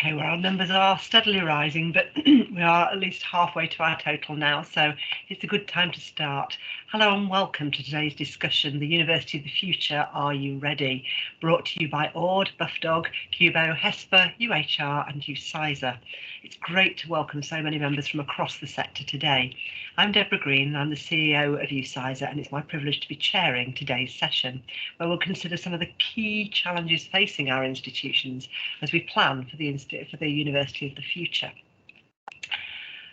Okay, well, our numbers are steadily rising, but we are at least halfway to our total now, so it's a good time to start. Hello and welcome to today's discussion, The University of the Future, Are You Ready? Brought to you by AUDE, BUFDG, CUBO, HESPA, UHR and UCISA. It's great to welcome so many members from across the sector today. I'm Deborah Green, I'm the CEO of UCISA, and it's my privilege to be chairing today's session, where we'll consider some of the key challenges facing our institutions as we plan for the University of the Future.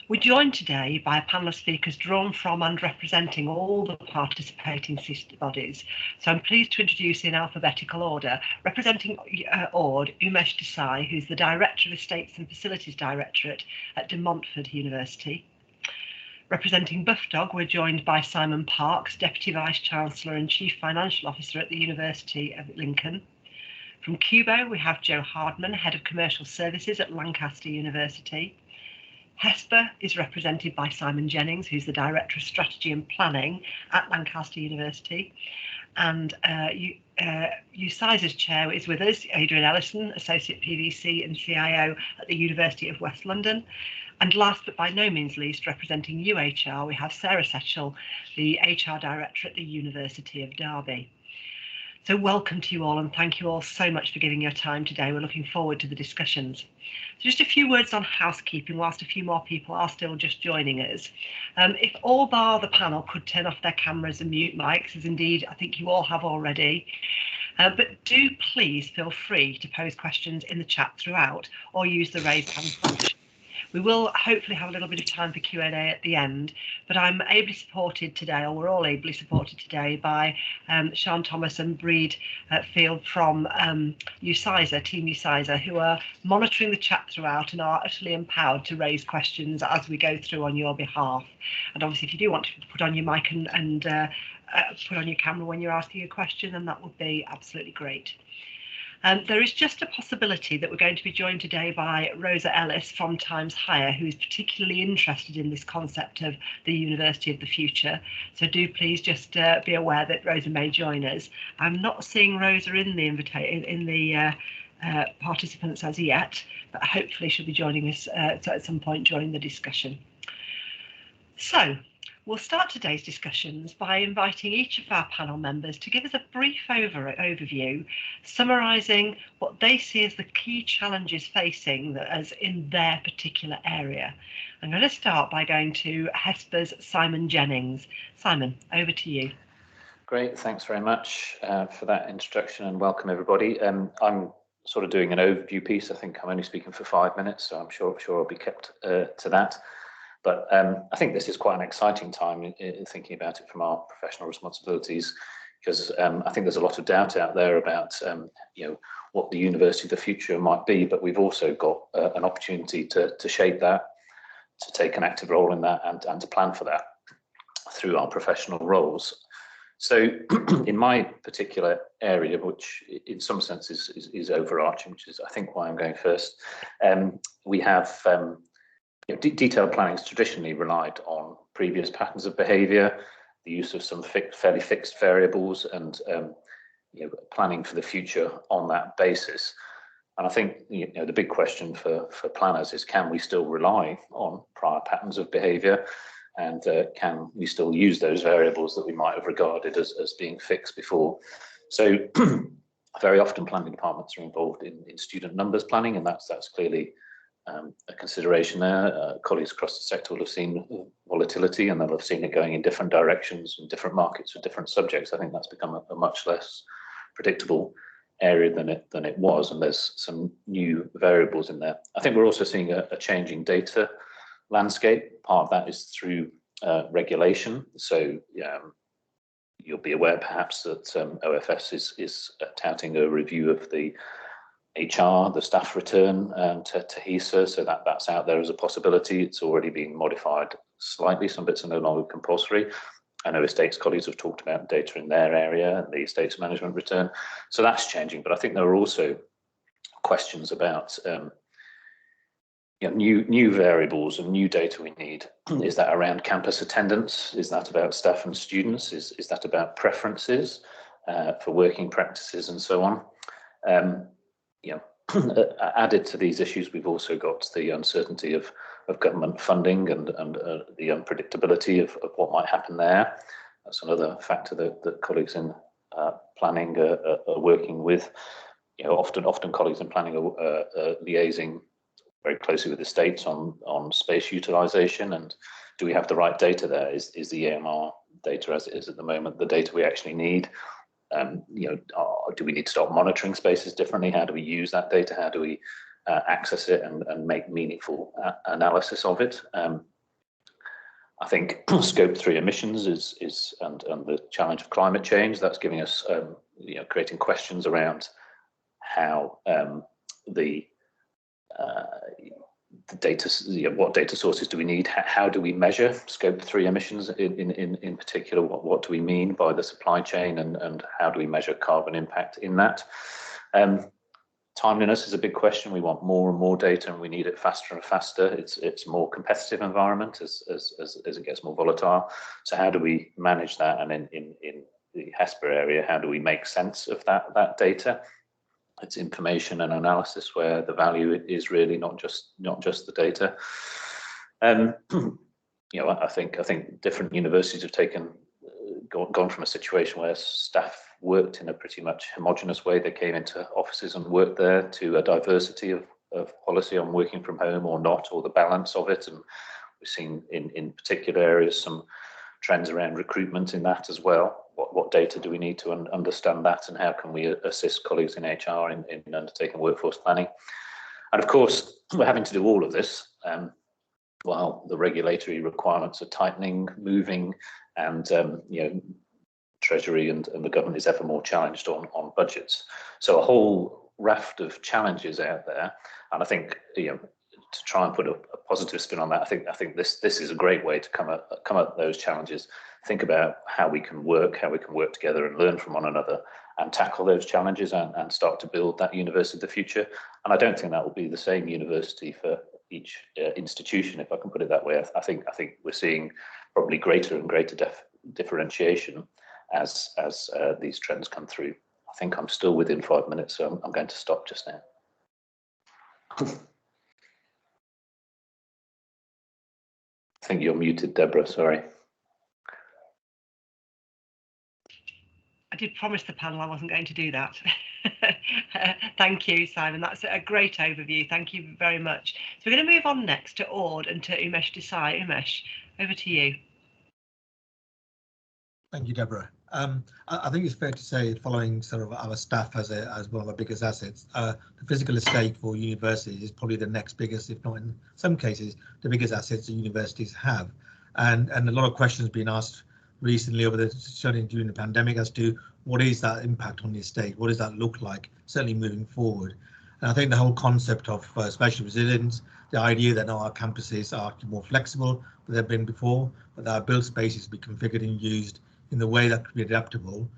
We're joined today by a panel of speakers drawn from and representing all the participating sister bodies. So I'm pleased to introduce in alphabetical order, representing AUDE, Umesh Desai, who's the Director of Estates and Facilities Directorate at Montfort University. Representing BUFDG, we're joined by Simon Parks, Deputy Vice-Chancellor and Chief Financial Officer at the University of Lincoln. From CUBO, we have Jo Hardman, Head of Commercial Services at Lancaster University. HESPA is represented by Simon Jennings, who's the Director of Strategy and Planning at Lancaster University. And UCISA's chair is with us, Adrian Ellison, Associate PVC and CIO at the University of West London. And last but by no means least, representing UHR, we have Sarah Setchell, the HR Director at the University of Derby. So welcome to you all, and thank you all so much for giving your time today. We're looking forward to the discussions. So just a few words on housekeeping whilst a few more people are still just joining us. If all bar the panel could turn off their cameras and mute mics, as indeed I think you all have already, but do please feel free to pose questions in the chat throughout or use the raise hand function. We will hopefully have a little bit of time for Q&A at the end, but I'm ably supported today, or we're all ably supported today, by Sian Thomas and Breed Field from UCISA, Team UCISA, who are monitoring the chat throughout and are utterly empowered to raise questions as we go through on your behalf. And obviously, if you do want to put on your mic and put on your camera when you're asking a question, then that would be absolutely great. There is just a possibility that we're going to be joined today by Rosa Ellis from Times Higher, who is particularly interested in this concept of the University of the Future. So do please just be aware that Rosa may join us. I'm not seeing Rosa in the participants as yet, but hopefully she'll be joining us at some point during the discussion. So we'll start today's discussions by inviting each of our panel members to give us a brief overview, summarising what they see as the key challenges facing us in their particular area. I'm going to start by going to HESPA's Simon Jennings. Simon, over to you. Great, thanks very much for that introduction, and welcome everybody. I'm sort of doing an overview piece. I think I'm only speaking for 5 minutes, so I'm sure I'll be kept to that. But I think this is quite an exciting time in thinking about it from our professional responsibilities, because I think there's a lot of doubt out there about what the University of the Future might be, but we've also got an opportunity to shape that, to take an active role in that, and to plan for that through our professional roles. So in my particular area, which in some sense is overarching, which is I think why I'm going first, we have detailed planning has traditionally relied on previous patterns of behaviour, the use of some fairly fixed variables, and planning for the future on that basis. And I think the big question for planners is, can we still rely on prior patterns of behaviour, and can we still use those variables that we might have regarded as being fixed before? So very often planning departments are involved in student numbers planning, and that's clearly a consideration there. Colleagues across the sector will have seen volatility, and they'll have seen it going in different directions in different markets for different subjects. I think that's become a much less predictable area than it was, and there's some new variables in there. I think we're also seeing a changing data landscape. Part of that is through regulation. So you'll be aware perhaps that OFS is touting a review of the HR, the staff return to HESA, so that's out there as a possibility. It's already being modified slightly. Some bits are no longer compulsory. I know estates colleagues have talked about data in their area and the estates management return. So that's changing. But I think there are also questions about new variables and new data we need. Is that around campus attendance? Is that about staff and students? Is that about preferences for working practices and so on? added to these issues, we've also got the uncertainty of government funding and the unpredictability of what might happen there. That's another factor that colleagues in planning are working with. You know, often colleagues in planning are liaising very closely with the states on space utilisation, and do we have the right data there? Is the EMR data as it is at the moment the data we actually need? You know, do we need to start monitoring spaces differently? How do we use that data? How do we access it and make meaningful analysis of it? I think scope 3 emissions is and the challenge of climate change, that's giving us you know, creating questions around how the data, you know, what data sources do we need? How do we measure scope 3 emissions in particular? What do we mean by the supply chain, and how do we measure carbon impact in that? Timeliness is a big question. We want more and more data, and we need it faster and faster. It's a more competitive environment as it gets more volatile. So how do we manage that? And in the HESPA area, how do we make sense of that data? It's information and analysis where the value is really not just the data. You know, I think different universities have gone from a situation where staff worked in a pretty much homogenous way. They came into offices and worked there, to a diversity of policy on working from home or not, or the balance of it. And we've seen in particular areas some trends around recruitment in that as well. What data do we need to understand that, and how can we assist colleagues in HR in undertaking workforce planning? And of course, we're having to do all of this while the regulatory requirements are tightening, moving, and you know, Treasury and the government is ever more challenged on budgets. So a whole raft of challenges out there, and I think, you know, to try and put a positive spin on that, I think this is a great way to come at those challenges. Think about how we can work together and learn from one another and tackle those challenges and start to build that university of the future. And I don't think that will be the same university for each institution, if I can put it that way. I think we're seeing probably greater and greater differentiation as these trends come through. I think I'm still within 5 minutes, so I'm going to stop just now. I think you're muted, Deborah, sorry. I did promise the panel I wasn't going to do that. Thank you, Simon. That's a great overview. Thank you very much. So we're going to move on next to AUDE and to Umesh Desai. Umesh, over to you. Thank you, Deborah. I think it's fair to say, following sort of our staff as one of our biggest assets, the physical estate for universities is probably the next biggest, if not in some cases, the biggest assets that universities have. And a lot of questions being asked recently certainly during the pandemic as to what is that impact on the estate? What does that look like, certainly moving forward? And I think the whole concept of spatial resilience, the idea that our campuses are more flexible than they've been before, but that our built spaces be configured and used in the way that could be adaptable,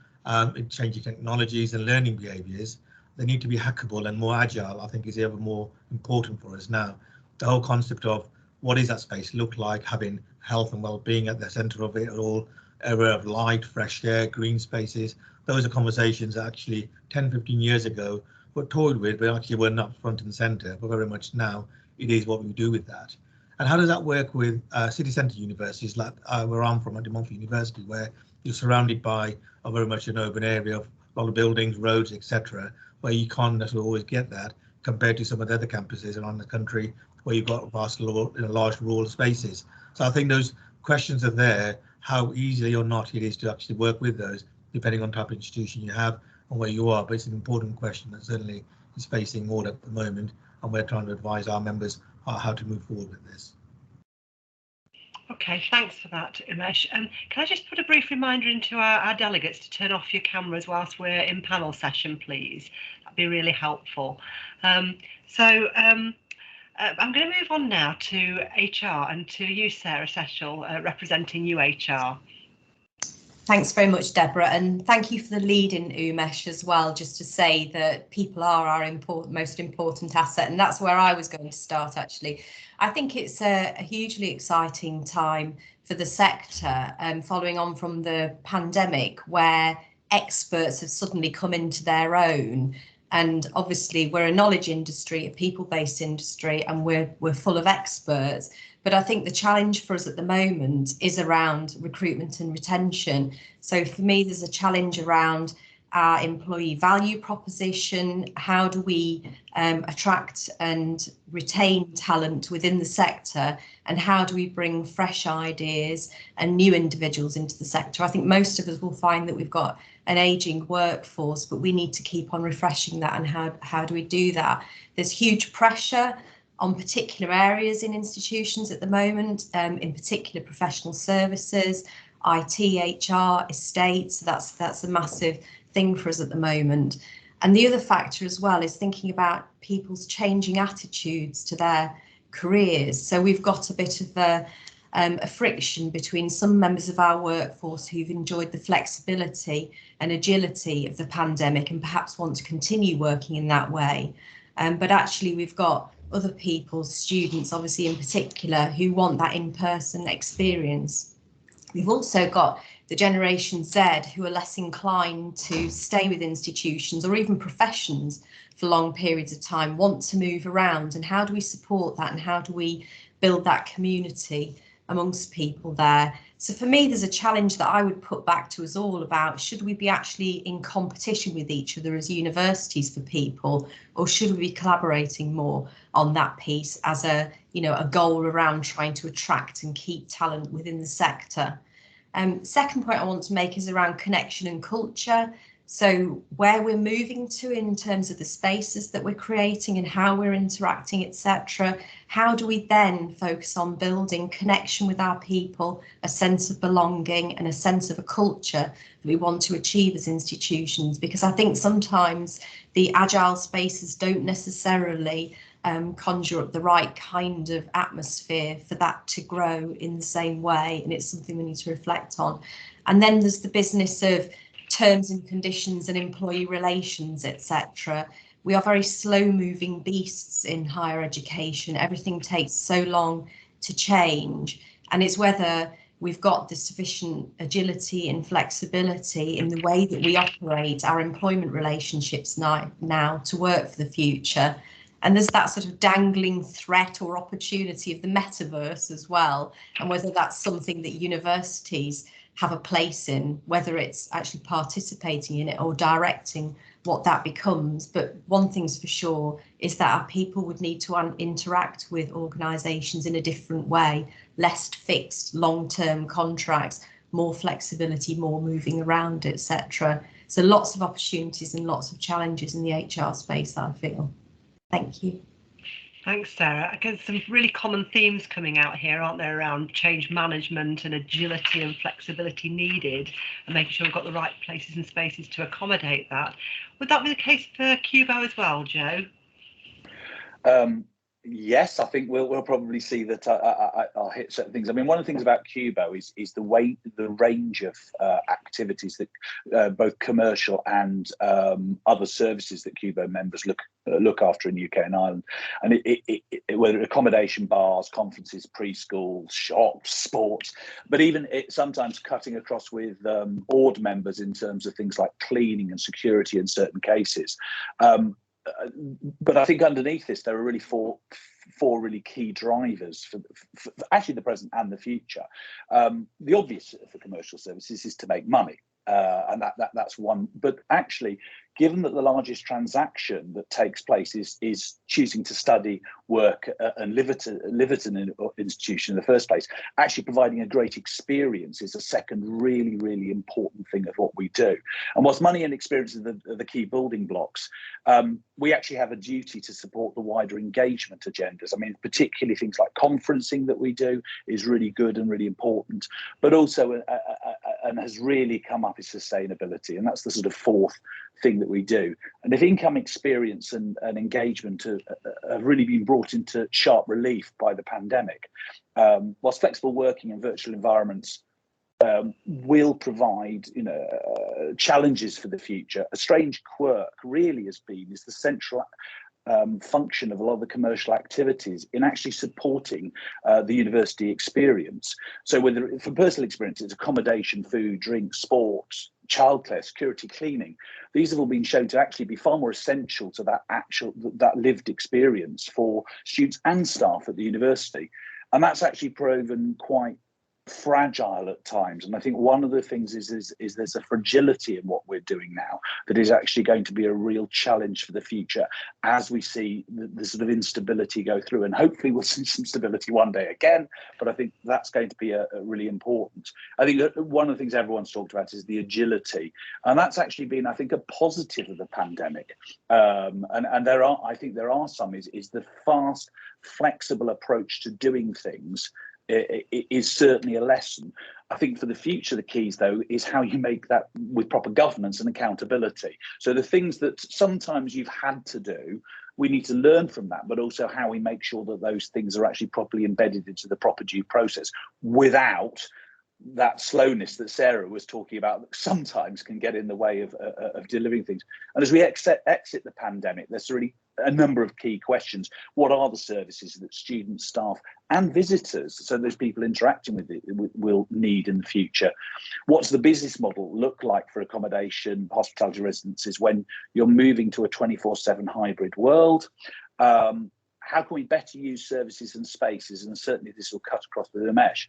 in changing technologies and learning behaviours. They need to be hackable and more agile, I think, is ever more important for us now. The whole concept of what does that space look like, having health and well-being at the centre of it all, area of light, fresh air, green spaces. Those are conversations that actually 10, 15 years ago were toyed with, but actually were not front and centre, but very much now it is what we do with that. And how does that work with city centre universities like where I'm from at Montfort University, where you're surrounded by a very much an urban area of a lot of buildings, roads, etc., where you can't necessarily always get that compared to some of the other campuses around the country where you've got vast, large rural spaces. So I think those questions are there, how easily or not it is to actually work with those, depending on type of institution you have and where you are. But it's an important question that certainly is facing AUDE at the moment, and we're trying to advise our members how to move forward with this. Okay, thanks for that, Umesh. Can I just put a brief reminder into our delegates to turn off your cameras whilst we're in panel session, please? That'd be really helpful. I'm going to move on now to HR and to you, Sarah Setchell, representing UHR. Thanks very much, Deborah, and thank you for the lead in Umesh as well, just to say that people are our most important asset, and that's where I was going to start actually. I think it's a hugely exciting time for the sector, following on from the pandemic, where experts have suddenly come into their own And obviously we're a knowledge industry, a people-based industry, and we're full of experts. But I think the challenge for us at the moment is around recruitment and retention. So for me, there's a challenge around our employee value proposition. How do we attract and retain talent within the sector, and how do we bring fresh ideas and new individuals into the sector? I think most of us will find that we've got an aging workforce, but we need to keep on refreshing that. And how do we do that? There's huge pressure on particular areas in institutions at the moment, in particular professional services, IT, HR, estates. That's a massive thing for us at the moment. And the other factor as well is thinking about people's changing attitudes to their careers. So we've got a bit of a friction between some members of our workforce who've enjoyed the flexibility and agility of the pandemic and perhaps want to continue working in that way. But actually we've got other people, students obviously in particular, who want that in-person experience. We've also got the Generation Z who are less inclined to stay with institutions or even professions for long periods of time, want to move around. And how do we support that, and how do we build that community amongst people there? So for me, there's a challenge that I would put back to us all about, should we be actually in competition with each other as universities for people, or should we be collaborating more on that piece as a goal around trying to attract and keep talent within the sector? Second point I want to make is around connection and culture. So where we're moving to in terms of the spaces that we're creating and how we're interacting, etc. How do we then focus on building connection with our people, a sense of belonging and a sense of a culture that we want to achieve as institutions? Because I think sometimes the agile spaces don't necessarily conjure up the right kind of atmosphere for that to grow in the same way, and it's something we need to reflect on. And then there's the business of terms and conditions and employee relations, etc. We are very slow moving beasts in higher education. Everything takes so long to change, and it's whether we've got the sufficient agility and flexibility in the way that we operate our employment relationships now to work for the future. And there's that sort of dangling threat or opportunity of the metaverse as well, and whether that's something that universities have a place in, whether it's actually participating in it or directing what that becomes. But one thing's for sure is that our people would need to interact with organisations in a different way, less fixed long-term contracts, more flexibility, more moving around, etc. So lots of opportunities and lots of challenges in the HR space, I feel. Thank you. Thanks, Sarah. I guess some really common themes coming out here, aren't there, around change management and agility and flexibility needed, and making sure we've got the right places and spaces to accommodate that. Would that be the case for CUBO as well, Joe? Yes, I think we'll probably see that. I'll hit certain things. I mean, one of the things about CUBO is the range of activities that both commercial and other services that CUBO members look after in UK and Ireland, and whether accommodation, bars, conferences, preschools, shops, sports, but even sometimes cutting across with AUDE members in terms of things like cleaning and security in certain cases. But I think underneath this, there are really four really key drivers for actually the present and the future. The obvious for commercial services is to make money, and that's one. But actually, given that the largest transaction that takes place is choosing to study, work, and live at an institution in the first place, actually providing a great experience is a second really, really important thing of what we do. And whilst money and experience are the key building blocks, we actually have a duty to support the wider engagement agendas. I mean, particularly things like conferencing that we do is really good and really important, but also and has really come up is sustainability, and that's the sort of fourth thing that we do. And if income, experience and engagement have really been brought into sharp relief by the pandemic, whilst flexible working in virtual environments will provide challenges for the future, a strange quirk really is the central function of a lot of the commercial activities in actually supporting the university experience. So whether for personal experience, it's accommodation, food, drink, sports, childcare, security, cleaning. These have all been shown to actually be far more essential to that lived experience for students and staff at the university. And that's actually proven quite fragile at times, and I think one of the things is there's a fragility in what we're doing now that is actually going to be a real challenge for the future as we see the sort of instability go through, and hopefully we'll see some stability one day again, but I think that's going to be a really important. I think one of the things everyone's talked about is the agility, and that's actually been, I think, a positive of the pandemic, and I think there are some is the fast, flexible approach to doing things is certainly a lesson. I think for the future, the keys, though, is how you make that with proper governance and accountability. So the things that sometimes you've had to do, we need to learn from that, but also how we make sure that those things are actually properly embedded into the proper due process without that slowness that Sarah was talking about that sometimes can get in the way of delivering things. And as we exit the pandemic, there's really a number of key questions. What are the services that students, staff and visitors, so those people interacting with it, will need in the future? What's the business model look like for accommodation, hospitality residences when you're moving to a 24/7 hybrid world? How can we better use services and spaces? And certainly this will cut across with Umesh,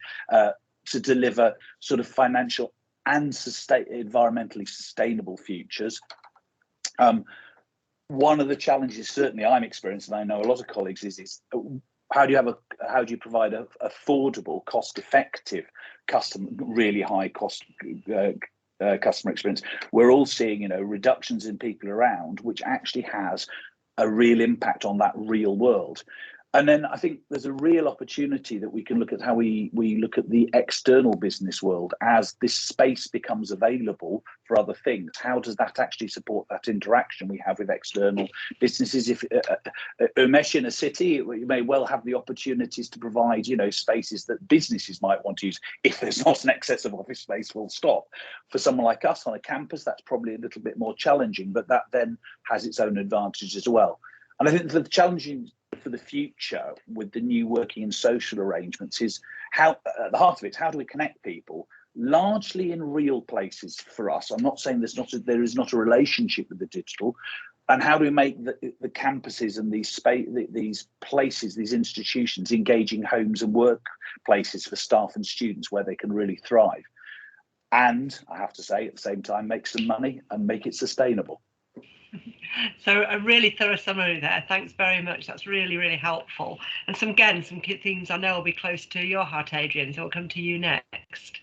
to deliver sort of financial and environmentally sustainable futures. One of the challenges certainly I'm experiencing, and I know a lot of colleagues, is how do you provide a affordable, cost-effective really high cost customer experience? We're all seeing, reductions in people around, which actually has a real impact on that real world. And then I think there's a real opportunity that we can look at how we look at the external business world as this space becomes available for other things. How does that actually support that interaction we have with external businesses? If Umesh in a city, you may well have the opportunities to provide, spaces that businesses might want to use if there's not an excess of office space, full stop. For someone like us on a campus, that's probably a little bit more challenging, but that then has its own advantages as well. And I think the challenging for the future with the new working and social arrangements is how, at the heart of it, how do we connect people largely in real places for us? I'm not saying there is not a relationship with the digital, and how do we make the campuses and these places, these institutions, engaging homes and workplaces for staff and students where they can really thrive, and I have to say at the same time make some money and make it sustainable. So a really thorough summary there. Thanks very much. That's really, really helpful. And some key themes I know will be close to your heart, Adrian. So we'll come to you next.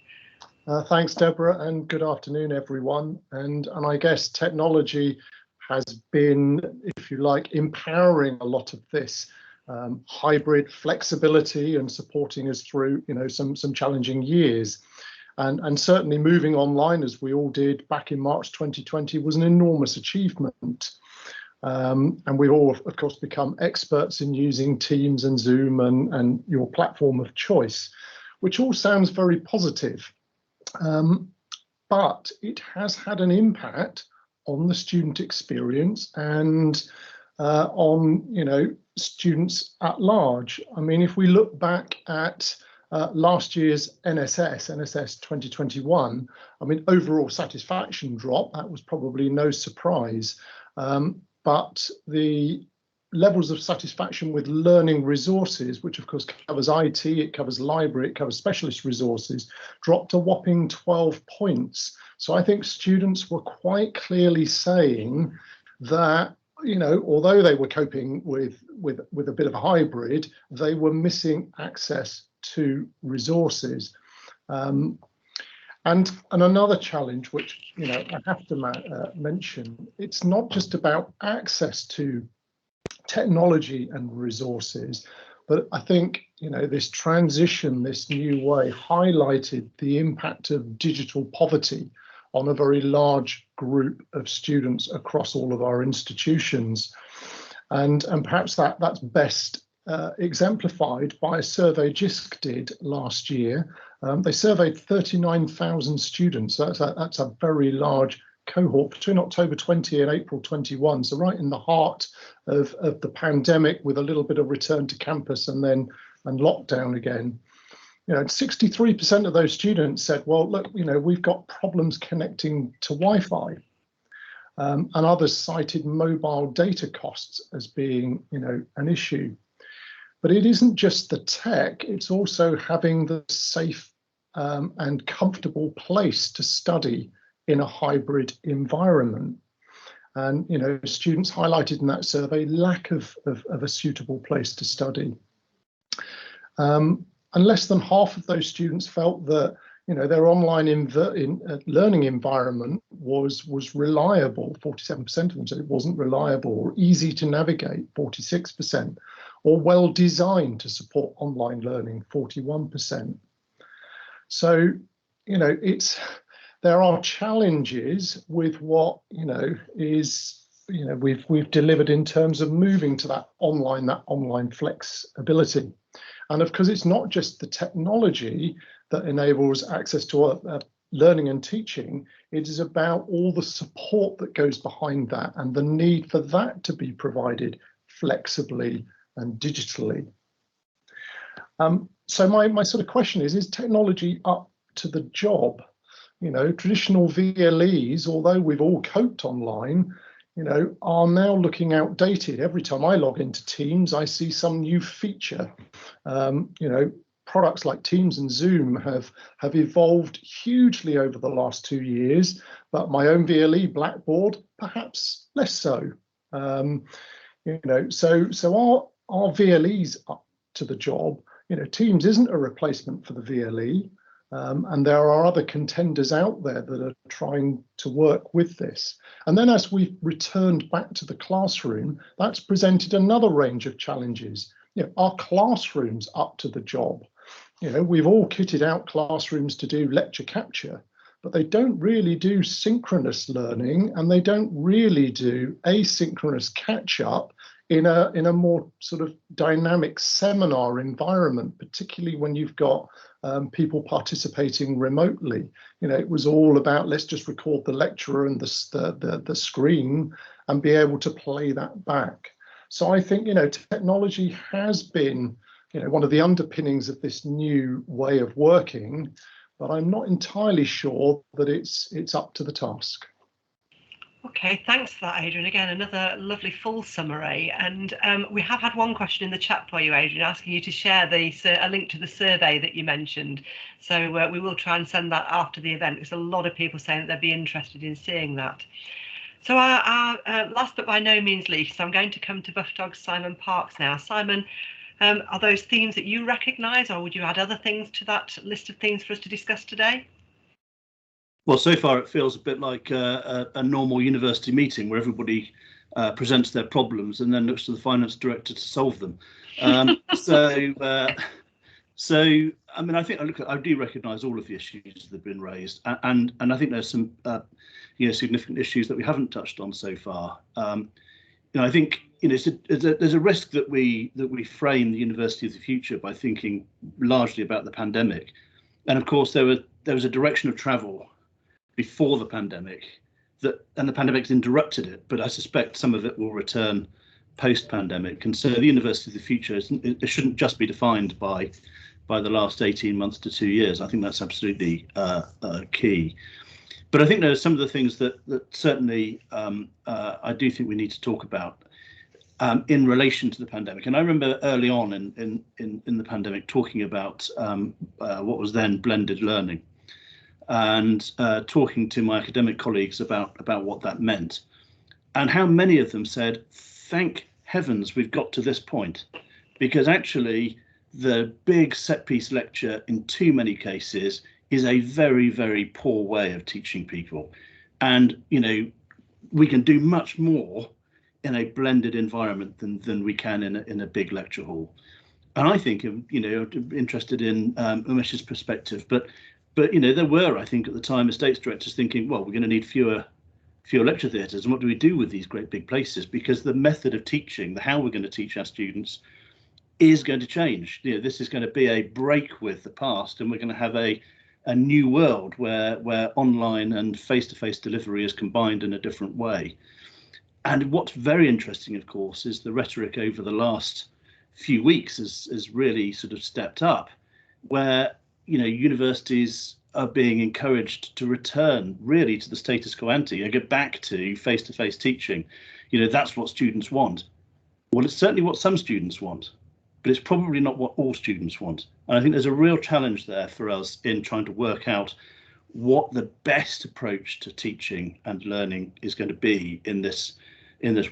Thanks, Deborah, and good afternoon, everyone. And I guess technology has been, if you like, empowering a lot of this hybrid flexibility and supporting us through, some challenging years. And certainly moving online, as we all did back in March 2020, was an enormous achievement. And we've all, of course, become experts in using Teams and Zoom and your platform of choice, which all sounds very positive. But it has had an impact on the student experience and on, students at large. I mean, if we look back at last year's NSS 2021, I mean, overall satisfaction drop, that was probably no surprise. But the levels of satisfaction with learning resources, which of course covers IT, it covers library, it covers specialist resources, dropped a whopping 12 points. So I think students were quite clearly saying that, although they were coping with a bit of a hybrid, they were missing access to resources. And another challenge, which I have to mention, it's not just about access to technology and resources, but I think this transition, this new way, highlighted the impact of digital poverty on a very large group of students across all of our institutions, and perhaps that's best exemplified by a survey JISC did last year. They surveyed 39,000 students. That's a very large cohort between October 20 and April 21, so right in the heart of the pandemic, with a little bit of return to campus and lockdown again. 63% of those students said, well, look, we've got problems connecting to Wi-Fi. And others cited mobile data costs as being, an issue. But it isn't just the tech, it's also having the safe and comfortable place to study in a hybrid environment. And, students highlighted in that survey leak of a suitable place to study. And less than half of those students felt that their online learning environment was reliable. 47% of them said it wasn't reliable or easy to navigate, 46%, or well designed to support online learning, 41%. So, there are challenges with what we've delivered in terms of moving to that online flexibility. And of course, it's not just the technology that enables access to learning and teaching. It is about all the support that goes behind that and the need for that to be provided flexibly and digitally. So my sort of question is technology up to the job? Traditional VLEs, although we've all coped online, are now looking outdated. Every time I log into Teams, I see some new feature. Products like Teams and Zoom have evolved hugely over the last 2 years, but my own VLE, Blackboard, perhaps less so. So are VLEs up to the job? Teams isn't a replacement for the VLE, and there are other contenders out there that are trying to work with this. And then as we've returned back to the classroom, that's presented another range of challenges. Are classrooms up to the job? We've all kitted out classrooms to do lecture capture, but they don't really do synchronous learning, and they don't really do asynchronous catch up in a more sort of dynamic seminar environment, particularly when you've got people participating remotely. It was all about, let's just record the lecturer and the screen and be able to play that back. So I think, technology has been, one of the underpinnings of this new way of working, but I'm not entirely sure that it's up to the task. Okay, thanks for that, Adrian. Again, another lovely full summary. And we have had one question in the chat for you, Adrian, asking you to share a link to the survey that you mentioned. So we will try and send that after the event, because a lot of people saying that they'd be interested in seeing that. So our last but by no means least, I'm going to come to BUFDG's Simon Parks now. Simon, are those themes that you recognise, or would you add other things to that list of things for us to discuss today? Well, so far it feels a bit like a normal university meeting where everybody presents their problems and then looks to the finance director to solve them. So I mean, I think I do recognise all of the issues that have been raised, and I think there's some significant issues that we haven't touched on so far. I think there's a risk that we frame the university of the future by thinking largely about the pandemic, and of course there was a direction of travel before the pandemic and the pandemic's interrupted it, but I suspect some of it will return post-pandemic. And so the university of the future it shouldn't just be defined by the last 18 months to 2 years. I think that's absolutely key. But I think there are some of the things that certainly I do think we need to talk about in relation to the pandemic. And I remember early on in the pandemic talking about what was then blended learning, and talking to my academic colleagues about what that meant, and how many of them said, thank heavens we've got to this point, because actually the big set piece lecture in too many cases is a very, very poor way of teaching people. And we can do much more in a blended environment than we can in a big lecture hall. And I think interested in Umesh's perspective, but there were, I think, at the time, estates directors thinking, well, we're going to need fewer lecture theatres, and what do we do with these great big places? Because the method of teaching, how we're going to teach our students, is going to change. This is going to be a break with the past, and we're going to have a a new world where online and face-to-face delivery is combined in a different way. And what's very interesting, of course, is the rhetoric over the last few weeks has really sort of stepped up, where universities are being encouraged to return really to the status quo ante and get back to face-to-face teaching. That's what students want. Well, it's certainly what some students want, but it's probably not what all students want. And I think there's a real challenge there for us in trying to work out what the best approach to teaching and learning is going to be in this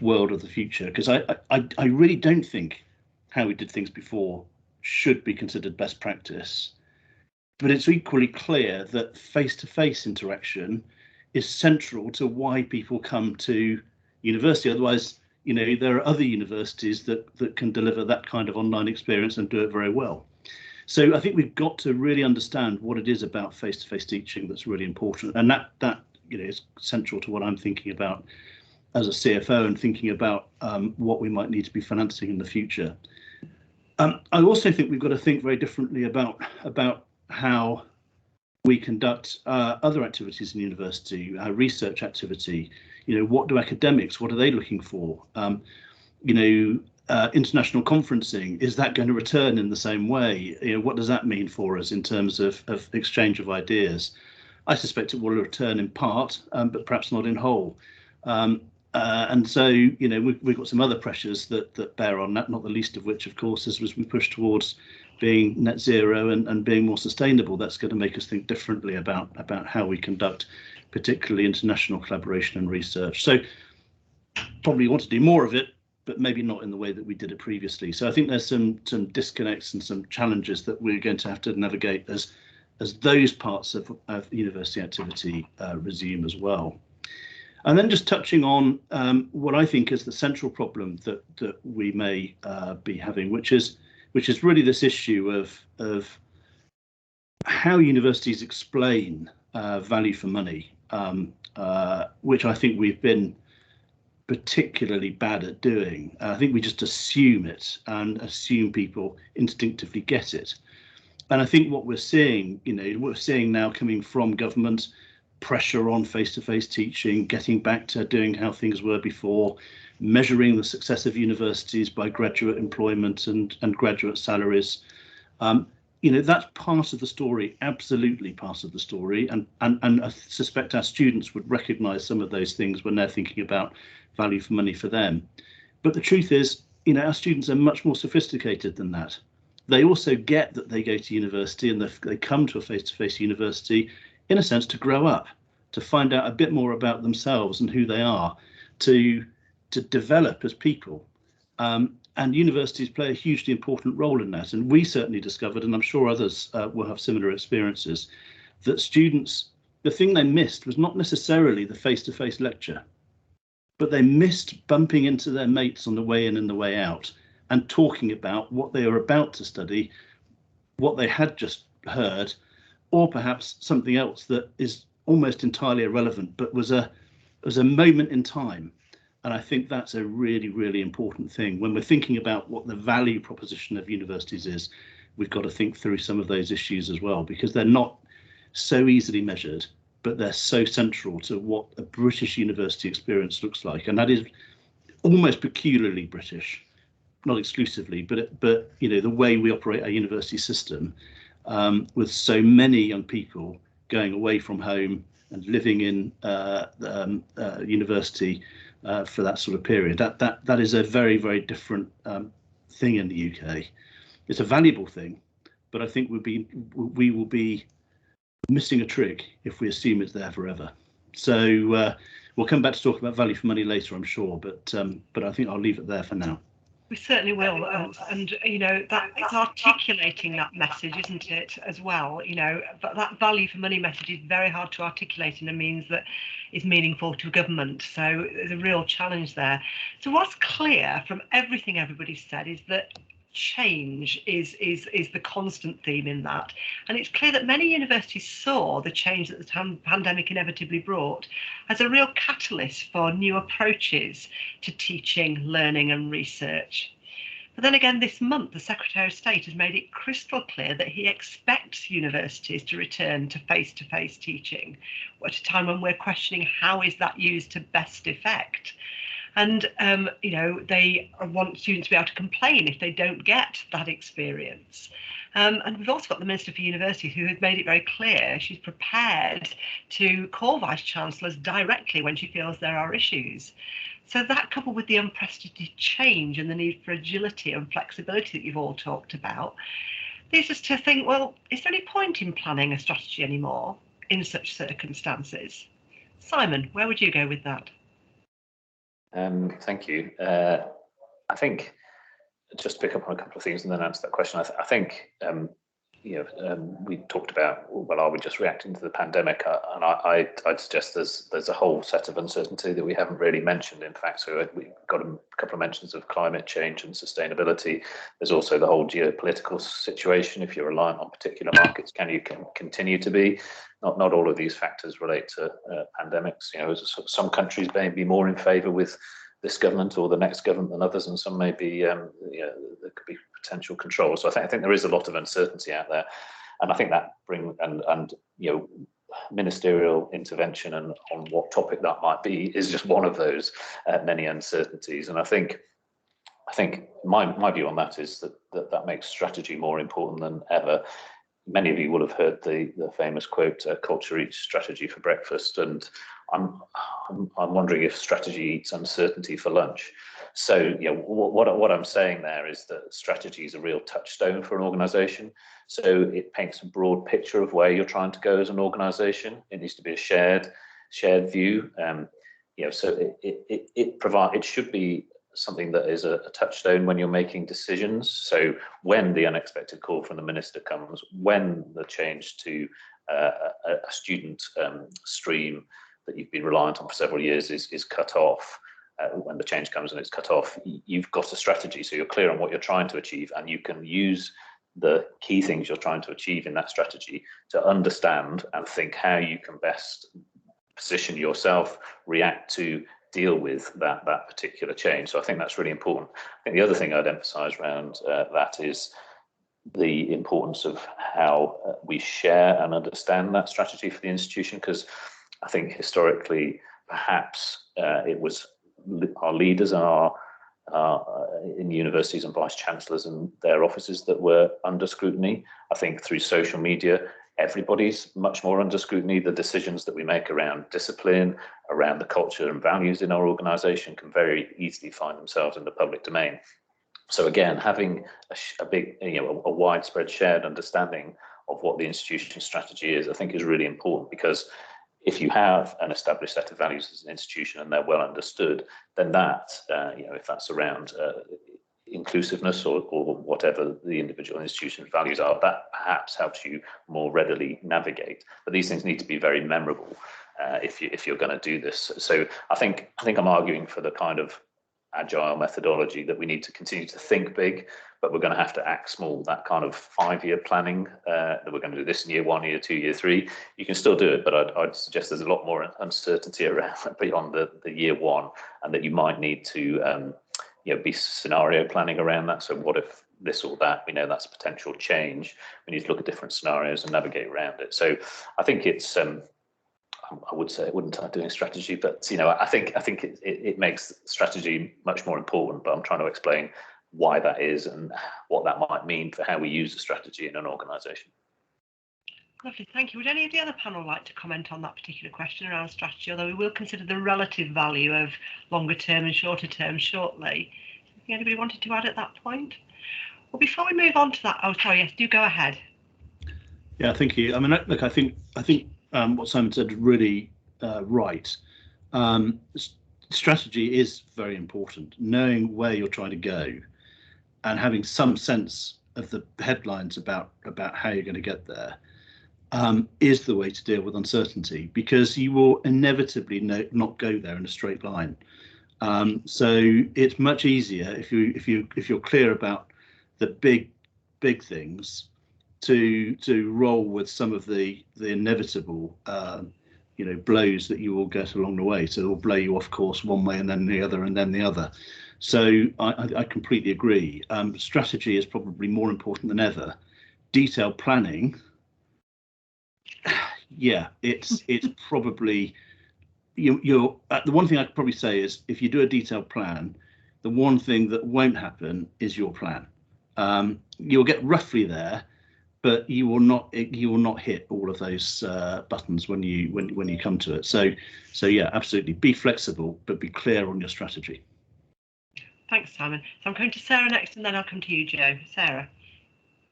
world of the future. Because I really don't think how we did things before should be considered best practice. But it's equally clear that face-to-face interaction is central to why people come to university. Otherwise, there are other universities that can deliver that kind of online experience and do it very well. So I think we've got to really understand what it is about face-to-face teaching that's really important, and that is central to what I'm thinking about as a CFO and thinking about what we might need to be financing in the future. I also think we've got to think very differently about how we conduct other activities in university, research activity. What do academics, what are they looking for? International conferencing, is that going to return in the same way? What does that mean for us in terms of exchange of ideas? I suspect it will return in part, but perhaps not in whole. And so, we've got some other pressures that bear on that, not the least of which, of course, is as we push towards being net zero and being more sustainable. That's going to make us think differently about how we conduct particularly international collaboration and research. So probably want to do more of it, but maybe not in the way that we did it previously. So I think there's some disconnects and some challenges that we're going to have to navigate as those parts of university activity resume as well. And then just touching on what I think is the central problem that we may be having, which is really this issue of how universities explain value for money, which I think we've been particularly bad at doing. I think we just assume it and assume people instinctively get it. And I think what we're seeing, now coming from government, pressure on face-to-face teaching, getting back to doing how things were before, measuring the success of universities by graduate employment and graduate salaries. That's part of the story, absolutely part of the story. And I suspect our students would recognise some of those things when they're thinking about value for money for them. But the truth is, our students are much more sophisticated than that. They also get that they go to university and they come to a face-to-face university, in a sense, to grow up, to find out a bit more about themselves and who they are, to develop as people. And universities play a hugely important role in that. And we certainly discovered, and I'm sure others will have similar experiences, that students, the thing they missed was not necessarily the face-to-face lecture, but they missed bumping into their mates on the way in and the way out and talking about what they were about to study, what they had just heard, or perhaps something else that is almost entirely irrelevant, but was a moment in time. And I think that's a really, really important thing. When we're thinking about what the value proposition of universities is, we've got to think through some of those issues as well, because they're not so easily measured, but they're so central to what a British university experience looks like. And that is almost peculiarly British, not exclusively, but the way we operate our university system, with so many young people going away from home and living in university for that sort of period. That is a very, very different thing in the UK. It's a valuable thing, but I think we will be missing a trick if we assume it's there forever. So we'll come back to talk about value for money later, I'm sure, but I think I'll leave it there for now. We certainly will, and that it's articulating that message, isn't it, as well? But that value for money message is very hard to articulate in a means that is meaningful to government. So there's a real challenge there. So what's clear from everything everybody's said is that change is the constant theme in that, and it's clear that many universities saw the change that the pandemic inevitably brought as a real catalyst for new approaches to teaching, learning and research. And then again this month, the Secretary of State has made it crystal clear that he expects universities to return to face-to-face teaching at a time when we're questioning how is that used to best effect. And, you know, they want students to be able to complain if they don't get that experience. And we've also got the Minister for Universities who has made it very clear she's prepared to call Vice-Chancellors directly when she feels there are issues. So that, coupled with the unprecedented change and the need for agility and flexibility that you've all talked about, leads us to think, well, is there any point in planning a strategy anymore in such circumstances? Simon, where would you go with that? Thank you. I think, just to pick up on a couple of things and then answer that question, I think we talked about, well, are we just reacting to the pandemic? And I'd suggest there's a whole set of uncertainty that we haven't really mentioned. In fact, so we've got a couple of mentions of climate change and sustainability. There's also the whole geopolitical situation. If you're reliant on particular markets, can you continue to be? Not all of these factors relate to pandemics. You know, some countries may be more in favour with this government or the next government than others, and some may be, there could be potential control. So I think there is a lot of uncertainty out there, and I think that and ministerial intervention and on what topic that might be is just one of those many uncertainties. And I think my view on that is that makes strategy more important than ever. Many of you will have heard the famous quote, "Culture eats strategy for breakfast," and I'm wondering if strategy eats uncertainty for lunch. So, what I'm saying there is that strategy is a real touchstone for an organisation. So it paints a broad picture of where you're trying to go as an organisation. It needs to be a shared view. So it should be something that is a touchstone when you're making decisions. So when the unexpected call from the minister comes, when the change to a student stream that you've been reliant on for several years is cut off, when the change comes and it's cut off, you've got a strategy. So you're clear on what you're trying to achieve, and you can use the key things you're trying to achieve in that strategy to understand and think how you can best position yourself, react to, deal with that particular change. So I think that's really important. I think the other thing I'd emphasize around that is the importance of how we share and understand that strategy for the institution, because I think historically perhaps it was our leaders and in universities and vice chancellors and their offices that were under scrutiny. I think through social media, everybody's much more under scrutiny. The decisions that we make around discipline, around the culture and values in our organisation can very easily find themselves in the public domain. So again, having a big, a widespread shared understanding of what the institution's strategy is, I think is really important, because if you have an established set of values as an institution and they're well understood, then that, if that's around inclusiveness or whatever the individual institution's values are, that perhaps helps you more readily navigate. But these things need to be very memorable if you're going to do this. So I think I'm arguing for the kind of agile methodology that we need to continue to think big, but we're going to have to act small. That kind of 5-year planning that we're going to do this in year 1, year 2, year 3, you can still do it, but I'd suggest there's a lot more uncertainty around beyond the year 1, and that you might need to be scenario planning around that. So what if this or that? We know that's a potential change. We need to look at different scenarios and navigate around it. So I think it's I would say I wouldn't start doing strategy, but I think it makes strategy much more important. But I'm trying to explain why that is and what that might mean for how we use the strategy in an organisation. Lovely, thank you. Would any of the other panel like to comment on that particular question around strategy? Although we will consider the relative value of longer term and shorter term shortly. Anything anybody wanted to add at that point? Well, before we move on to that, oh sorry, yes, do go ahead. Yeah, thank you. I mean, look, I think what Simon said is really right. Strategy is very important. Knowing where you're trying to go and having some sense of the headlines about how you're going to get there is the way to deal with uncertainty, because you will inevitably not go there in a straight line. So it's much easier if you're clear about the big things to roll with some of the inevitable blows that you will get along the way. So it will blow you off course one way and then the other and then the other. So I completely agree. Strategy is probably more important than ever. Detailed planning, yeah, it's probably you're the one thing I could probably say is if you do a detailed plan, the one thing that won't happen is your plan. You'll get roughly there, but you will not hit all of those buttons when you come to it. So yeah, absolutely, be flexible, but be clear on your strategy. Thanks, Simon. So I'm going to Sarah next, and then I'll come to you, Jo. Sarah.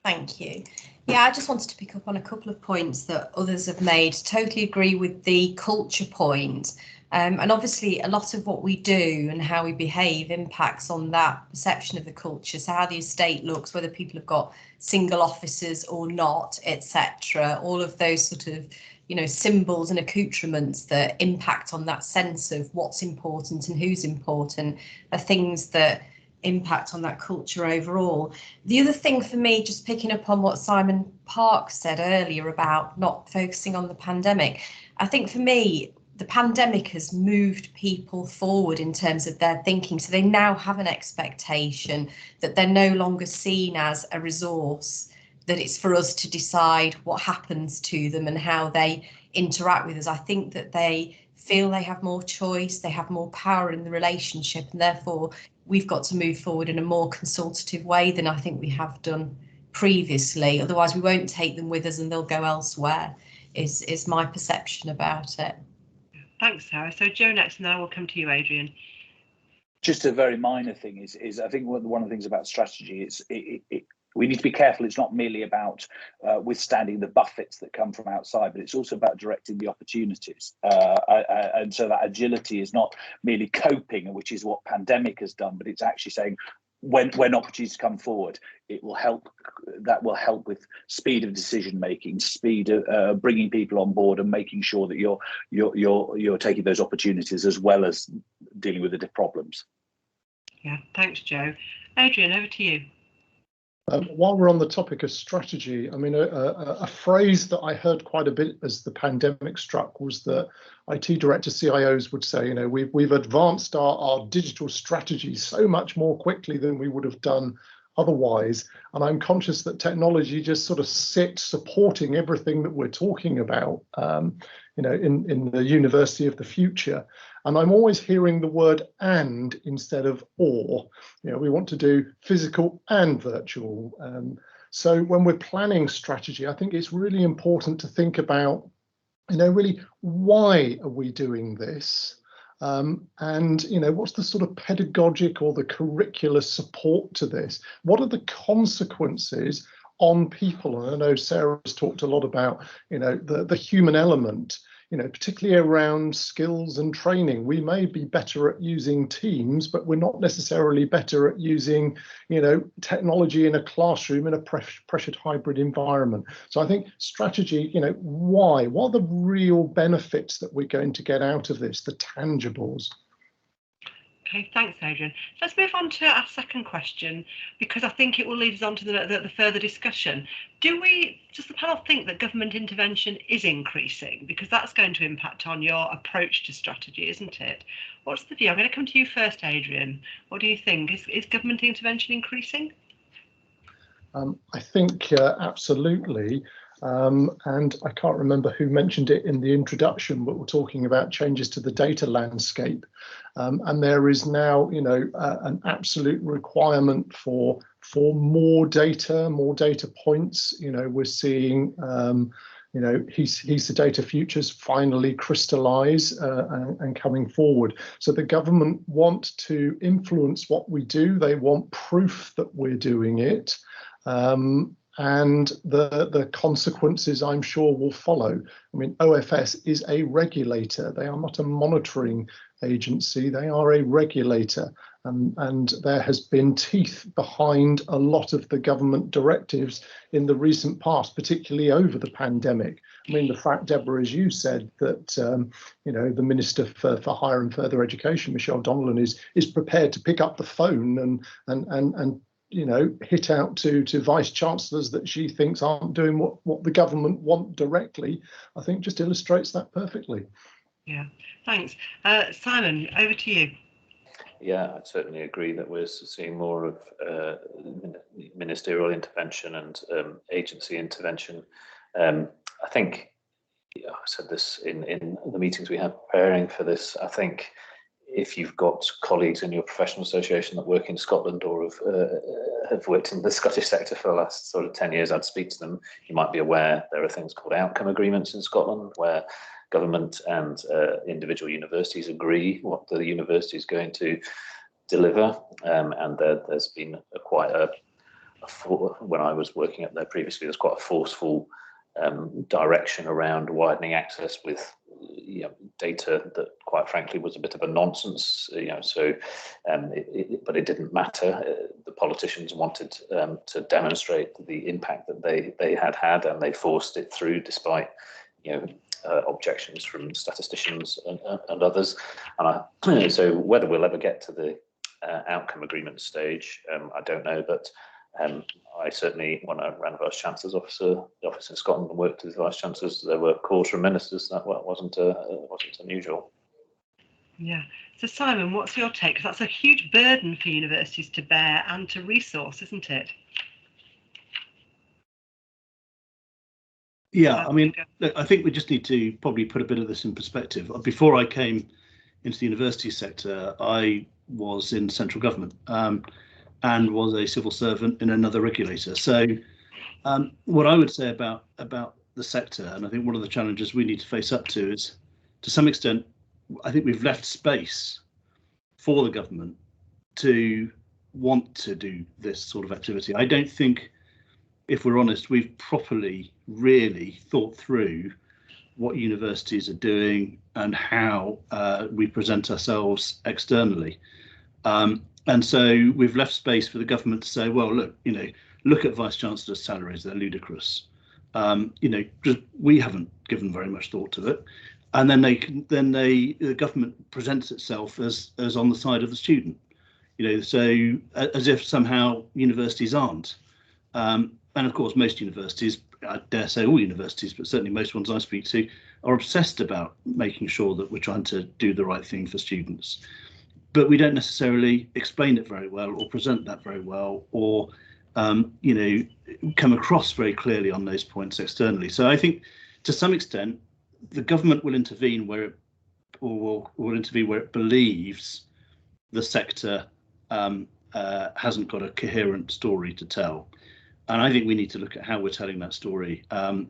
Thank you. Yeah, I just wanted to pick up on a couple of points that others have made. Totally agree with the culture point. And obviously a lot of what we do and how we behave impacts on that perception of the culture. So how the estate looks, whether people have got single officers or not, etc. All of those sort of, symbols and accoutrements that impact on that sense of what's important and who's important are things that impact on that culture overall. The other thing for me, just picking up on what Simon Park said earlier about not focusing on the pandemic, I think for me, the pandemic has moved people forward in terms of their thinking. So they now have an expectation that they're no longer seen as a resource, that it's for us to decide what happens to them and how they interact with us. I think that they feel they have more choice, they have more power in the relationship, and therefore we've got to move forward in a more consultative way than I think we have done previously. Otherwise we won't take them with us and they'll go elsewhere, is my perception about it. Thanks, Sarah. So Jo next, and then I will come to you, Adrian. Just a very minor thing is I think one of the things about strategy is we need to be careful. It's not merely about withstanding the buffets that come from outside, but it's also about directing the opportunities. And so that agility is not merely coping, which is what pandemic has done, but it's actually saying when opportunities come forward, it will help. That will help with speed of decision making, speed of bringing people on board, and making sure that you're taking those opportunities as well as dealing with the problems. Yeah, thanks, Jo. Adrian, over to you. While we're on the topic of strategy, I mean, a phrase that I heard quite a bit as the pandemic struck was that IT director CIOs would say, we've advanced our digital strategy so much more quickly than we would have done otherwise. And I'm conscious that technology just sort of sits supporting everything that we're talking about, in the university of the future. And I'm always hearing the word and instead of or. We want to do physical and virtual. So when we're planning strategy, I think it's really important to think about, really why are we doing this? And what's the sort of pedagogic or the curricular support to this? What are the consequences on people? And I know Sarah's talked a lot about, the human element, particularly around skills and training. We may be better at using Teams, but we're not necessarily better at using, technology in a classroom in a pressured hybrid environment. So I think strategy, why? What are the real benefits that we're going to get out of this, the tangibles? Okay, thanks, Adrian. Let's move on to our second question, because I think it will lead us on to the further discussion. Does the panel think that government intervention is increasing? Because that's going to impact on your approach to strategy, isn't it? What's the view? I'm going to come to you first, Adrian. What do you think? Is government intervention increasing? I think absolutely. And I can't remember who mentioned it in the introduction, but we're talking about changes to the data landscape. And there is now, an absolute requirement for more data points. We're seeing, HESA data futures finally crystallize and coming forward. So the government want to influence what we do. They want proof that we're doing it. And the consequences, I'm sure, will follow. I mean, OFS is a regulator. They are not a monitoring agency. They are a regulator. And there has been teeth behind a lot of the government directives in the recent past, particularly over the pandemic. I mean, the fact, Deborah, as you said, that the Minister for Higher and Further Education, Michelle Donnellan, is prepared to pick up the phone and hit out to vice chancellors that she thinks aren't doing what the government want directly, I think just illustrates that perfectly. Yeah, thanks. Simon, over to you. Yeah, I'd certainly agree that we're seeing more of ministerial intervention and agency intervention. I think, I said this in the meetings we had preparing for this, I think if you've got colleagues in your professional association that work in Scotland or have worked in the Scottish sector for the last sort of 10 years, I'd speak to them. You might be aware there are things called outcome agreements in Scotland where government and individual universities agree what the university is going to deliver, and there's been when I was working up there previously, there's quite a forceful direction around widening access with data that quite frankly was a bit of a nonsense, but it didn't matter. The politicians wanted to demonstrate the impact that they had, and they forced it through despite objections from statisticians and others. And so whether we'll ever get to the outcome agreement stage, I don't know, but I certainly, when I ran Vice Chancellor's office in Scotland and worked with Vice Chancellors, there were calls from ministers that wasn't unusual. Yeah. So Simon, what's your take? Because that's a huge burden for universities to bear and to resource, isn't it? Yeah, I mean, look, I think we just need to probably put a bit of this in perspective. Before I came into the university sector, I was in central government and was a civil servant in another regulator. So what I would say about the sector, and I think one of the challenges we need to face up to is, to some extent, I think we've left space for the government to want to do this sort of activity. I don't think, if we're honest, we've properly really thought through what universities are doing and how we present ourselves externally. And so we've left space for the government to say, well, look at Vice Chancellor's salaries, they're ludicrous. Just, we haven't given very much thought to it. And then the government presents itself as on the side of the student, so as if somehow universities aren't. And of course, most universities, I dare say all universities, but certainly most ones I speak to, are obsessed about making sure that we're trying to do the right thing for students. But we don't necessarily explain it very well or present that very well or, come across very clearly on those points externally. So I think to some extent, the government will intervene where it believes the sector hasn't got a coherent story to tell. And I think we need to look at how we're telling that story. And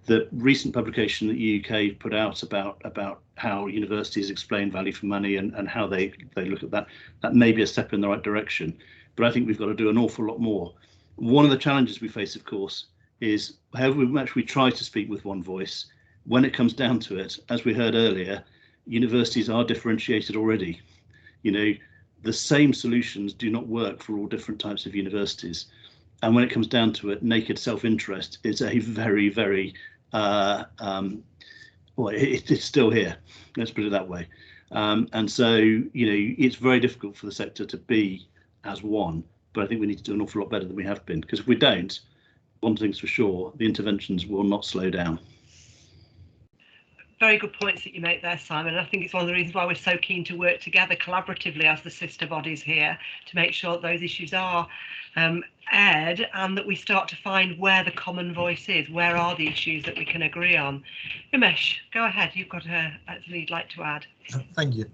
the recent publication that UK put out about how universities explain value for money and how they look at that may be a step in the right direction. But I think we've got to do an awful lot more. One of the challenges we face, of course, is however much we try to speak with one voice, when it comes down to it, as we heard earlier, universities are differentiated already. The same solutions do not work for all different types of universities. And when it comes down to it, naked self-interest is a very, very, it's still here, let's put it that way. And so, it's very difficult for the sector to be as one, but I think we need to do an awful lot better than we have been, because if we don't, one thing's for sure, the interventions will not slow down. Very good points that you make there, Simon. And I think it's one of the reasons why we're so keen to work together collaboratively as the sister bodies here to make sure that those issues are aired and that we start to find where the common voice is. Where are the issues that we can agree on? Umesh, go ahead. You've got something you'd like to add. Thank you,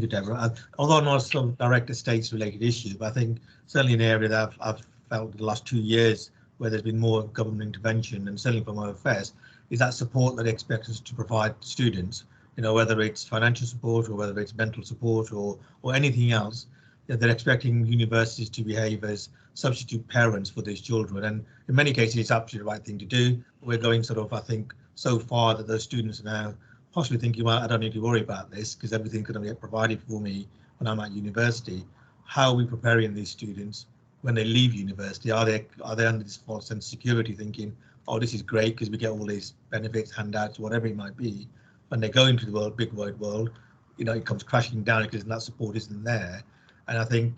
Deborah. Although not some direct estates-related issue, but I think certainly an area that I've felt the last 2 years where there's been more government intervention, and certainly from OFS, is that support that they expect us to provide to students, whether it's financial support or whether it's mental support or anything else. They're expecting universities to behave as substitute parents for these children, and in many cases it's absolutely the right thing to do. We're going I think so far that those students are now possibly thinking, well, I don't need to worry about this because everything's going to get provided for me when I'm at university. How are we preparing these students when they leave university? Are they under this false sense of security, thinking, oh, this is great because we get all these benefits, handouts, whatever it might be. When they go into the world, big wide world, it comes crashing down because that support isn't there. And I think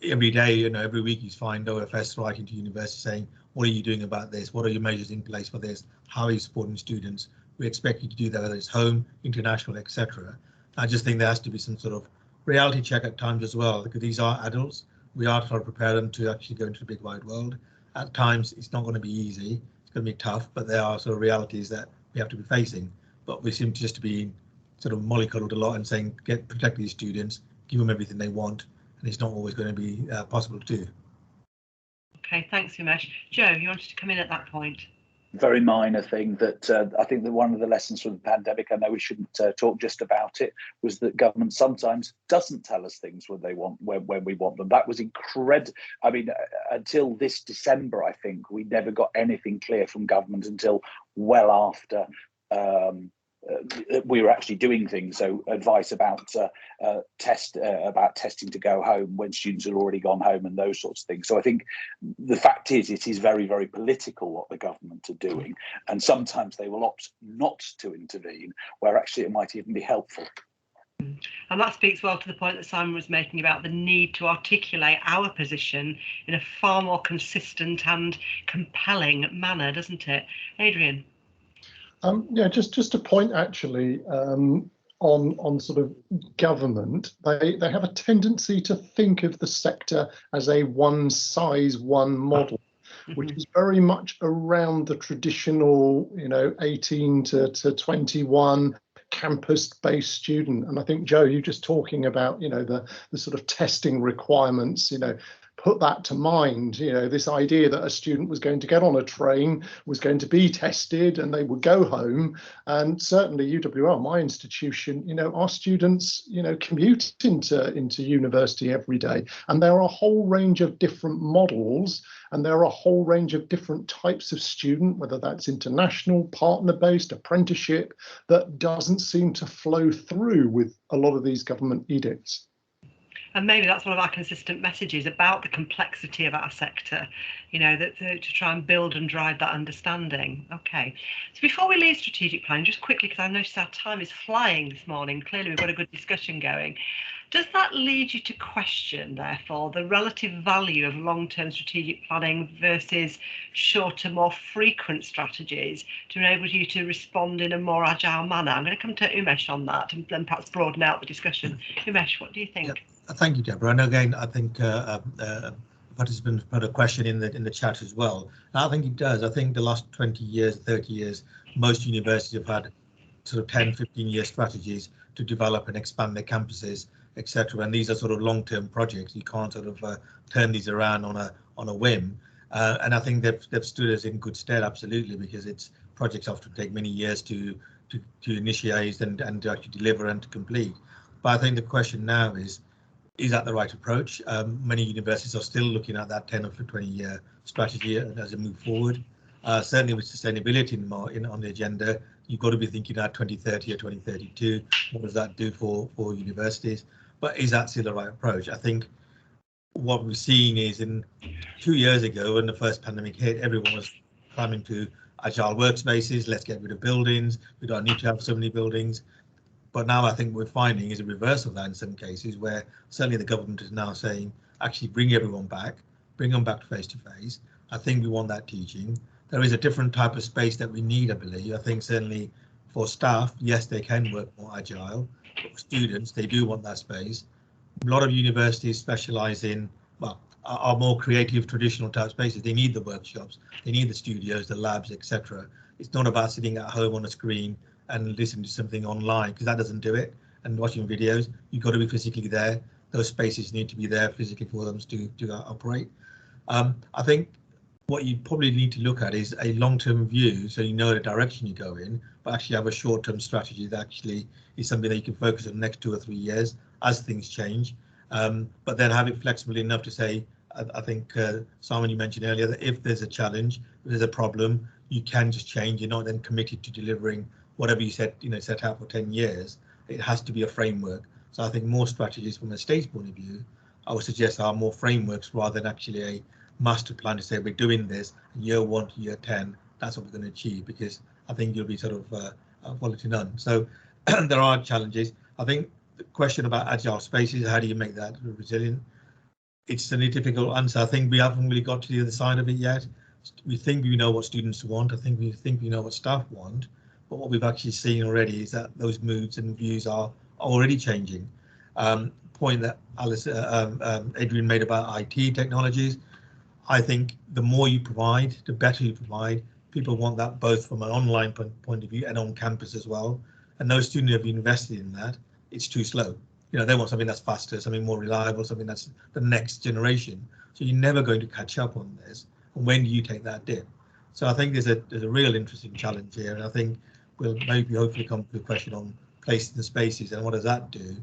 every day, every week you find OFS writing to universities saying, what are you doing about this? What are your measures in place for this? How are you supporting students? We expect you to do that, whether it's home, international, etc. I just think there has to be some sort of reality check at times as well, because these are adults. We are trying to prepare them to actually go into the big wide world. At times, it's not going to be easy. It's going to be tough, but there are sort of realities that we have to be facing. But we seem just to be sort of mollycoddled a lot and saying, protect these students, give them everything they want, and it's not always going to be possible to do. Okay, thanks, Umesh. Joe, you wanted to come in at that point. Very minor thing that I think that one of the lessons from the pandemic, I know we shouldn't talk just about it, was that government sometimes doesn't tell us things when they want, when we want them. That was incredible. I mean, until this December, I think we never got anything clear from government until well after we were actually doing things. So advice about testing to go home when students had already gone home and those sorts of things. So I think the fact is, it is very, very political what the government are doing, and sometimes they will opt not to intervene where actually it might even be helpful. And that speaks well to the point that Simon was making about the need to articulate our position in a far more consistent and compelling manner, doesn't it? Adrian? Yeah, just a point actually on sort of government. They have a tendency to think of the sector as a one size, one model, which is very much around the traditional, 18 to 21 campus-based student. And I think, Joe, you're just talking about, the sort of testing requirements, put that to mind, this idea that a student was going to get on a train, was going to be tested, and they would go home. And certainly UWR, my institution, our students, commute into university every day. And there are a whole range of different models, and there are a whole range of different types of student, whether that's international, partner-based, apprenticeship, that doesn't seem to flow through with a lot of these government edicts. And maybe that's one of our consistent messages about the complexity of our sector, that to try and build and drive that understanding. Okay, so before we leave strategic planning, just quickly, because I noticed our time is flying this morning, clearly we've got a good discussion going. Does that lead you to question, therefore, the relative value of long-term strategic planning versus shorter, more frequent strategies to enable you to respond in a more agile manner? I'm going to come to Umesh on that and then perhaps broaden out the discussion. Umesh, what do you think? Yeah. Thank you, Deborah. And again, I think participants put a question in the chat as well. And I think it does. I think the last 20 years, 30 years, most universities have had sort of 10, 15-year strategies to develop and expand their campuses, etc. And these are sort of long-term projects. You can't sort of turn these around on a whim. And I think they've stood us in good stead, absolutely, because it's projects often take many years to initiate and to actually deliver and to complete. But I think the question now is that the right approach? Many universities are still looking at that 10 or 20-year strategy as they move forward. Certainly with sustainability on the agenda, you've got to be thinking about 2030 or 2032. What does that do for universities? But is that still the right approach? I think what we've seen is 2 years ago, when the first pandemic hit, everyone was climbing to agile workspaces. Let's get rid of buildings. We don't need to have so many buildings. But now I think we're finding is a reverse of that in some cases, where certainly the government is now saying, actually bring everyone back, bring them back face to face. I think we want that teaching. There is a different type of space that we need, I believe. I think certainly for staff, yes, they can work more agile. But for students, they do want that space. A lot of universities specialize in, are more creative, traditional type spaces. They need the workshops, they need the studios, the labs, etc. It's not about sitting at home on a screen and listening to something online, because that doesn't do it. And watching videos, you've got to be physically there. Those spaces need to be there physically for them to operate. I think what you probably need to look at is a long-term view, so you know the direction you go in, but actually have a short-term strategy that actually is something that you can focus on the next 2 or 3 years as things change. But then have it flexible enough to say, I think Simon, you mentioned earlier that if there's a challenge, if there's a problem, you can just change. You're not then committed to delivering whatever you set out for 10 years. It has to be a framework. So I think more strategies from a state's point of view, I would suggest are more frameworks rather than actually a master plan to say we're doing this year 1 to year 10. That's what we're going to achieve, because I think you'll be sort of well to none. So there are challenges. I think the question about agile spaces, how do you make that resilient? It's a difficult answer. I think we haven't really got to the other side of it yet. We think we know what students want. I think we know what staff want. But what we've actually seen already is that those moods and views are already changing. point that Adrian made about IT technologies. I think the more you provide, the better you provide. People want that both from an online point of view and on campus as well. And those students who have invested in that, it's too slow. They want something that's faster, something more reliable, something that's the next generation. So you're never going to catch up on this. And when do you take that dip? So I think there's a real interesting challenge here. And I think we'll maybe hopefully come to the question on places and spaces and what does that do?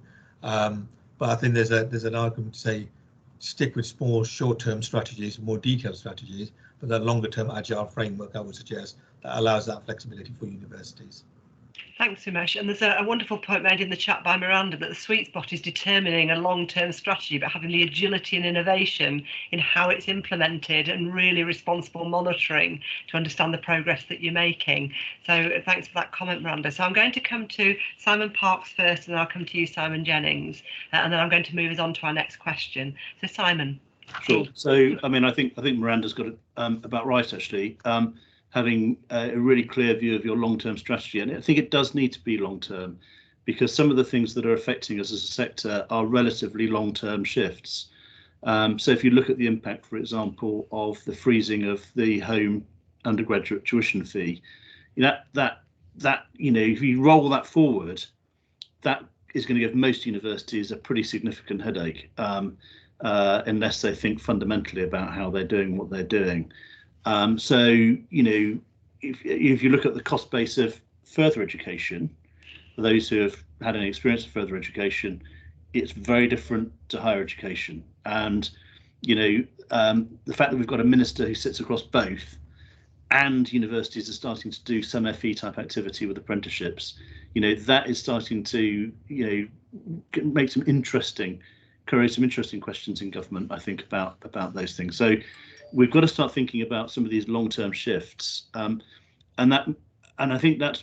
But I think there's an argument to say stick with small short-term strategies, more detailed strategies, but that longer-term agile framework I would suggest that allows that flexibility for universities. Thanks, Umesh. And there's a wonderful point made in the chat by Miranda that the sweet spot is determining a long-term strategy, but having the agility and innovation in how it's implemented and really responsible monitoring to understand the progress that you're making. So thanks for that comment, Miranda. So I'm going to come to Simon Parks first, and then I'll come to you, Simon Jennings, and then I'm going to move us on to our next question. So Simon. Sure. So, I mean, I think Miranda's got it about right, actually. Having a really clear view of your long-term strategy. And I think it does need to be long-term because some of the things that are affecting us as a sector are relatively long-term shifts. So if you look at the impact, for example, of the freezing of the home undergraduate tuition fee, that if you roll that forward, that is going to give most universities a pretty significant headache unless they think fundamentally about how they're doing what they're doing. So, if you look at the cost base of further education, for those who have had any experience of further education, it's very different to higher education. And, the fact that we've got a minister who sits across both and universities are starting to do some FE type activity with apprenticeships, that is starting to, create some interesting questions in government, I think, about those things. So we've got to start thinking about some of these long-term shifts, and I think that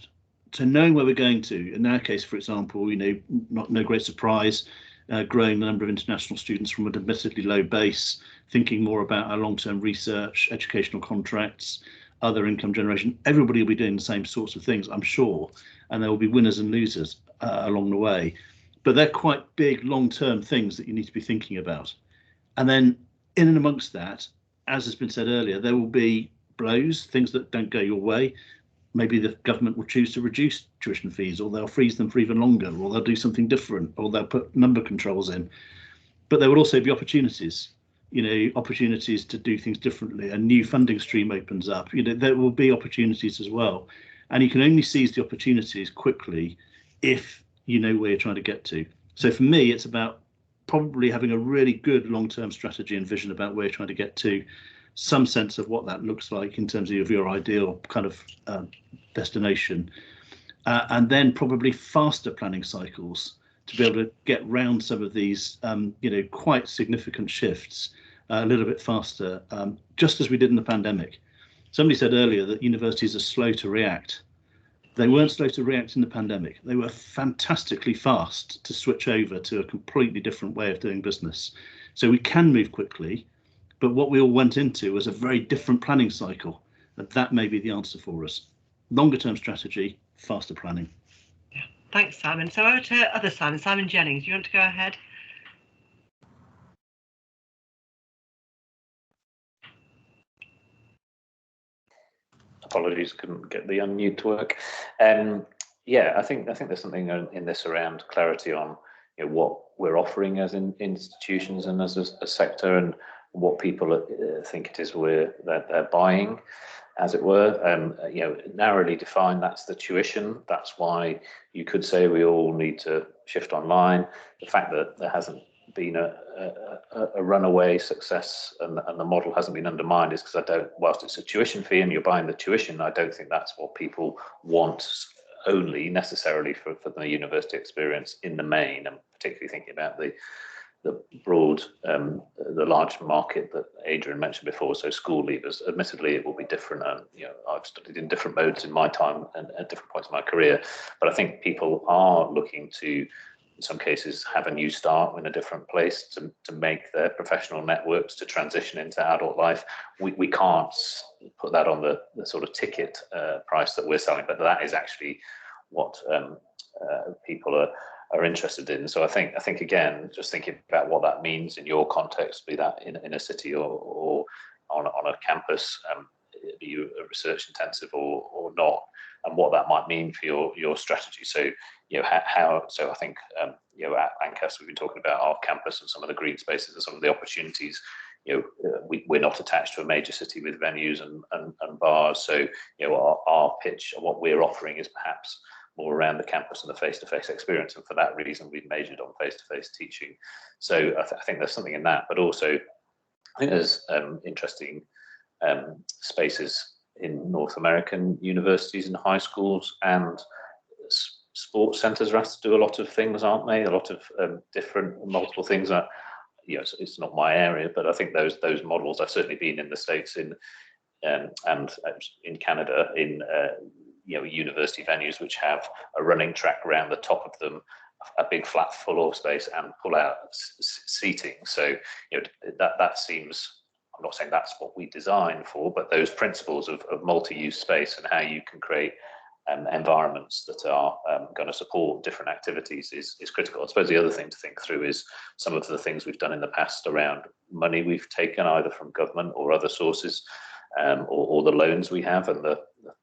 to knowing where we're going to. In our case, for example, no great surprise, growing the number of international students from an admittedly low base, thinking more about our long-term research, educational contracts, other income generation. Everybody will be doing the same sorts of things, I'm sure, and there will be winners and losers along the way. But they're quite big long-term things that you need to be thinking about. And then in and amongst that, as has been said earlier, there will be blows, things that don't go your way. Maybe the government will choose to reduce tuition fees, or they'll freeze them for even longer, or they'll do something different, or they'll put number controls in. But there will also be opportunities, opportunities to do things differently. A new funding stream opens up. There will be opportunities as well. And you can only seize the opportunities quickly if you know where you're trying to get to. So for me, it's about probably having a really good long-term strategy and vision about where you're trying to get to, some sense of what that looks like in terms of your ideal kind of destination, and then probably faster planning cycles to be able to get round some of these quite significant shifts a little bit faster, just as we did in the pandemic. Somebody said earlier that universities are slow to react. They weren't slow to react in the pandemic. They were fantastically fast to switch over to a completely different way of doing business. So we can move quickly, but what we all went into was a very different planning cycle. And that may be the answer for us. Longer term strategy, faster planning. Yeah. Thanks, Simon. So over to other Simon, Simon Jennings, do you want to go ahead? Apologies, couldn't get the unmute to work. Yeah, I think there's something in this around clarity on what we're offering as institutions and as a sector, and what people think it is they're buying, as it were. Narrowly defined, that's the tuition. That's why you could say we all need to shift online. The fact that there hasn't been a runaway success and the model hasn't been undermined is because whilst it's a tuition fee and you're buying the tuition, I don't think that's what people want only necessarily for the university experience in the main, and particularly thinking about the broad, the large market that Adrian mentioned before. So school leavers, admittedly, it will be different. And I've studied in different modes in my time and at different points in my career. But I think people are looking to, in some cases, have a new start in a different place to make their professional networks to transition into adult life. We can't put that on the sort of ticket price that we're selling, but that is actually what people are are interested in. So I think again, just thinking about what that means in your context, be that in a city or on a campus, be you research intensive or not, and what that might mean for your strategy. So so I think at Lancaster we've been talking about our campus and some of the green spaces and some of the opportunities. We're not attached to a major city with venues and bars, so our pitch and what we're offering is perhaps more around the campus and the face-to-face experience, and for that reason we've measured on face-to-face teaching. So I think there's something in that, but also I think there's interesting spaces in North American universities and high schools, and sports centres are asked to do a lot of things, aren't they? A lot of different multiple things. It's not my area, but I think those models. I've certainly been in the States and in Canada in university venues which have a running track around the top of them, a big flat floor space, and pull out seating. So that seems. I'm not saying that's what we design for, but those principles of multi-use space and how you can create environments that are going to support different activities is critical. I suppose the other thing to think through is some of the things we've done in the past around money we've taken either from government or other sources, or the loans we have and the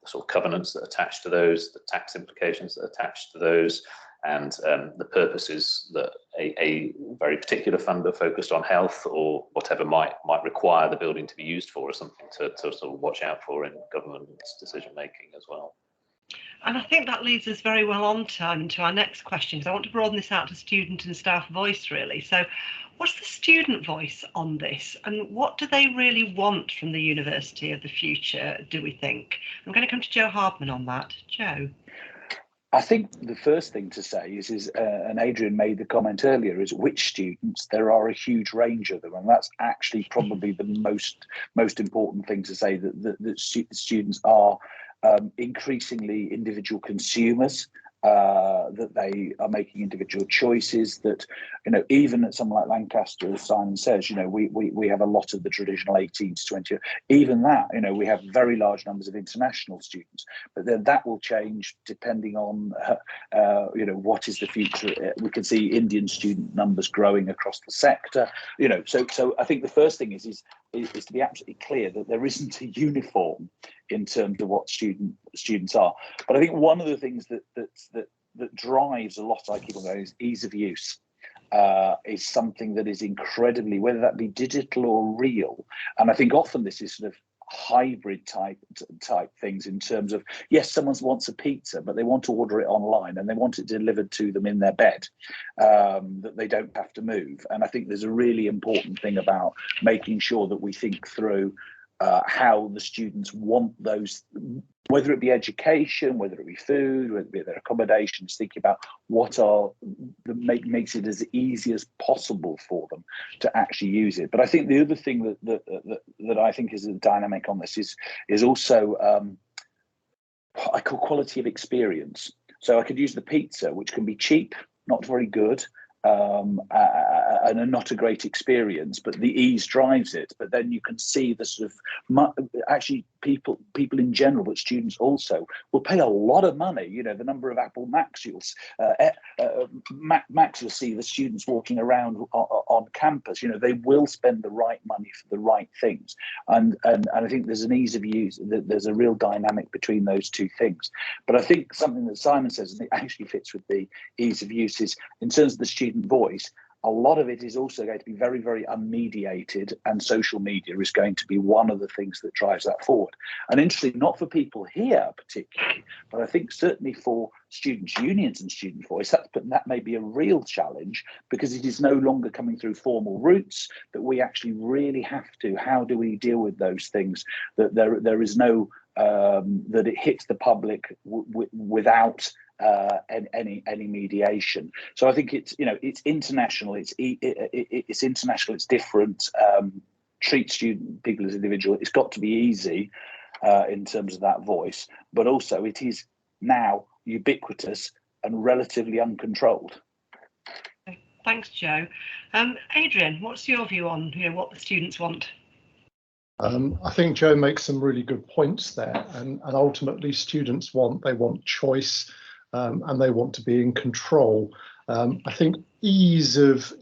sort of covenants that attach to those, the tax implications that attach to those, and the purposes that a very particular funder focused on health or whatever might require the building to be used for, or something to sort of watch out for in government's decision making as well. And I think that leads us very well on to our next question, because I want to broaden this out to student and staff voice, really. So what's the student voice on this, and what do they really want from the university of the future, do we think? I'm going to come to Joe Hardman on that. Joe? I think the first thing to say is and Adrian made the comment earlier, is which students. There are a huge range of them, and that's actually probably the most important thing to say, that students are increasingly individual consumers, that they are making individual choices, that even at somewhere like Lancaster, as Simon says, we have a lot of the traditional 18 to 20, even that, we have very large numbers of international students, but then that will change depending on what is the future. We can see Indian student numbers growing across the sector, so I think the first thing is to be absolutely clear that there isn't a uniform in terms of what students are. But I think one of the things that drives a lot, I keep on going, is ease of use. Is something that is incredibly, whether that be digital or real, and I think often this is sort of hybrid type things, in terms of, yes, someone wants a pizza, but they want to order it online and they want it delivered to them in their bed, that they don't have to move. And I think there's a really important thing about making sure that we think through how the students want those, whether it be education, whether it be food, whether it be their accommodations, thinking about what makes it as easy as possible for them to actually use it. But I think the other thing that I think is a dynamic on this is also what I call quality of experience. So I could use the pizza, which can be cheap, not very good, and not a great experience, but the ease drives it. But then you can see the sort of actually people in general, but students also, will pay a lot of money. The number of Apple Macs you'll see the students walking around on campus. They will spend the right money for the right things, and I think there's an ease of use. There's a real dynamic between those two things. But I think something that Simon says, and it actually fits with the ease of use, is in terms of the student voice, a lot of it is also going to be very, very unmediated, and social media is going to be one of the things that drives that forward. And interestingly, not for people here particularly, but I think certainly for students' unions and student voice, that may be a real challenge, because it is no longer coming through formal routes, that we actually really have to, how do we deal with those things, that there is no, that it hits the public without any mediation. So I think it's it's international. It's international. It's different. Treat people as individual. It's got to be easy in terms of that voice, but also it is now ubiquitous and relatively uncontrolled. Thanks, Joe. Adrian, what's your view on what the students want? I think Joe makes some really good points there, and ultimately students want choice. And they want to be in control. I think ease of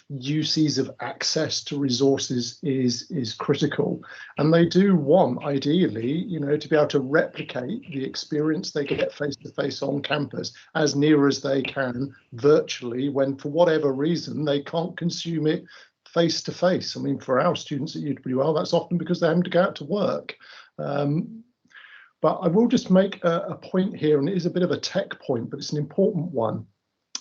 use, ease of access to resources is critical, and they do want, ideally, you know, to be able to replicate the experience they get face to face on campus as near as they can virtually, when for whatever reason they can't consume it face to face. I mean, for our students at UWL, that's often because they're having to go out to work. But I will just make a point here, and it is a bit of a tech point, but it's an important one.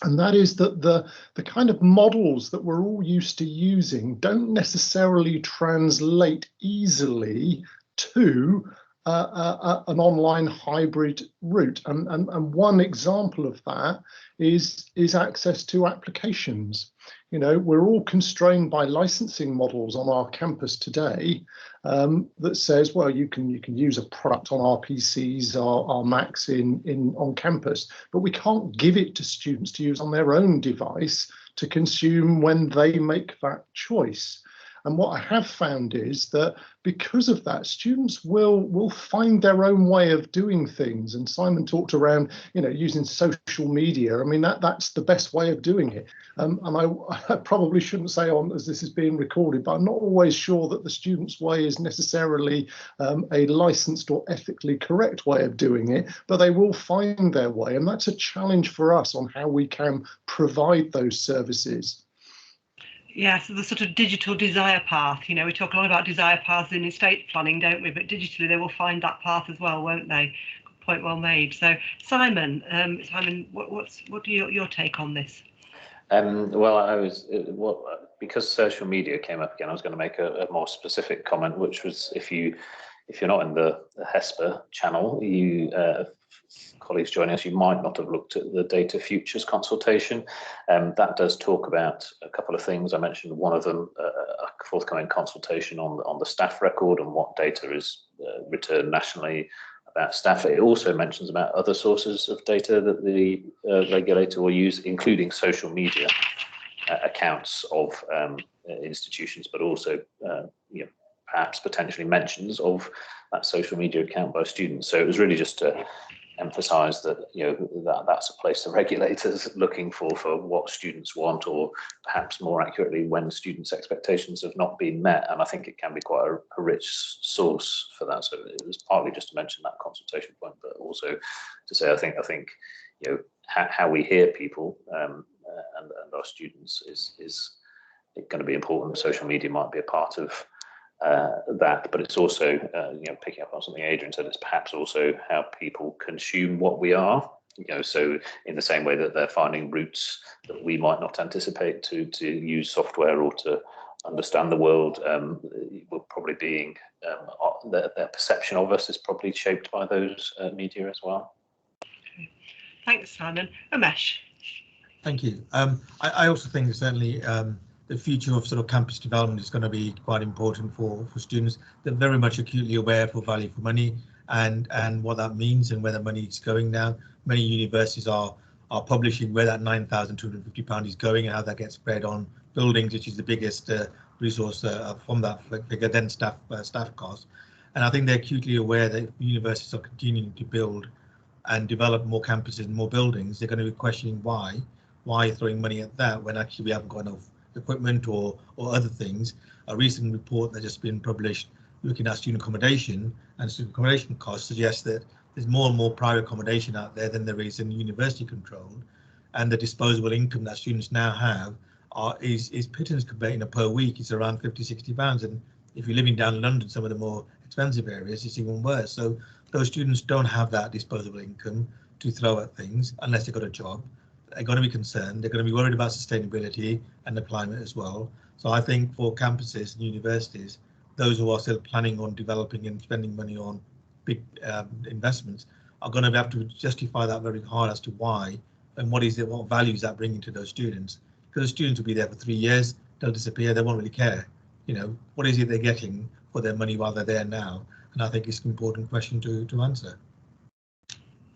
And that is that the kind of models that we're all used to using don't necessarily translate easily to an online hybrid route. And one example of that is access to applications. You know, we're all constrained by licensing models on our campus today that says, well, you can use a product on our PCs, our Macs on campus, but we can't give it to students to use on their own device to consume when they make that choice. And what I have found is that because of that, students will find their own way of doing things. And Simon talked around, you know, using social media. I mean, that's the best way of doing it. And I probably shouldn't say on as this is being recorded, but I'm not always sure that the student's way is necessarily a licensed or ethically correct way of doing it, but they will find their way. And that's a challenge for us on how we can provide those services. Yeah, so the sort of digital desire path, you know, we talk a lot about desire paths in estate planning, don't we? But digitally they will find that path as well, won't they? Good point, well made. So Simon, what's your take on this? Well, because social media came up again, I was going to make a more specific comment, which was if you're not in the HESPA channel, colleagues joining us, you might not have looked at the data futures consultation. That does talk about a couple of things. I mentioned one of them, a forthcoming consultation on the staff record and what data is returned nationally about staff. It also mentions about other sources of data that the regulator will use, including social media accounts of institutions, but also perhaps potentially mentions of that social media account by students. So it was really just to emphasize that that's a place the regulator's looking for what students want, or perhaps more accurately when students' expectations have not been met. And I think it can be quite a rich source for that. So it was partly just to mention that consultation point, but also to say I think how we hear people and our students is going to be important. Social media might be a part of that, but it's also picking up on something Adrian said, it's perhaps also how people consume what we are, so in the same way that they're finding routes that we might not anticipate to use software or to understand the world, we're probably being their perception of us is probably shaped by those media as well. Okay. Thanks, Simon. Umesh. Thank you. I also think certainly the future of sort of campus development is going to be quite important for students. They're very much acutely aware for value for money and what that means and where the money is going now. Many universities are publishing where that £9,250 is going and how that gets spread on buildings, which is the biggest resource from that figure, then staff costs. And I think they're acutely aware that if universities are continuing to build and develop more campuses and more buildings, they're going to be questioning why throwing money at that when actually we haven't got enough equipment or other things. A recent report that's just been published looking at student accommodation and student accommodation costs suggests that there's more and more private accommodation out there than there is in university controlled, and the disposable income that students now have is pittance compared per week. It's around £50-60, and if you're living down London, some of the more expensive areas, it's even worse. So those students don't have that disposable income to throw at things unless they've got a job. They're going to be concerned. They're going to be worried about sustainability and the climate as well. So I think for campuses and universities, those who are still planning on developing and spending money on big investments are going to have to justify that very hard as to why and what value is that bringing to those students. Because the students will be there for 3 years, they'll disappear, they won't really care. What is it they're getting for their money while they're there now? And I think it's an important question to answer.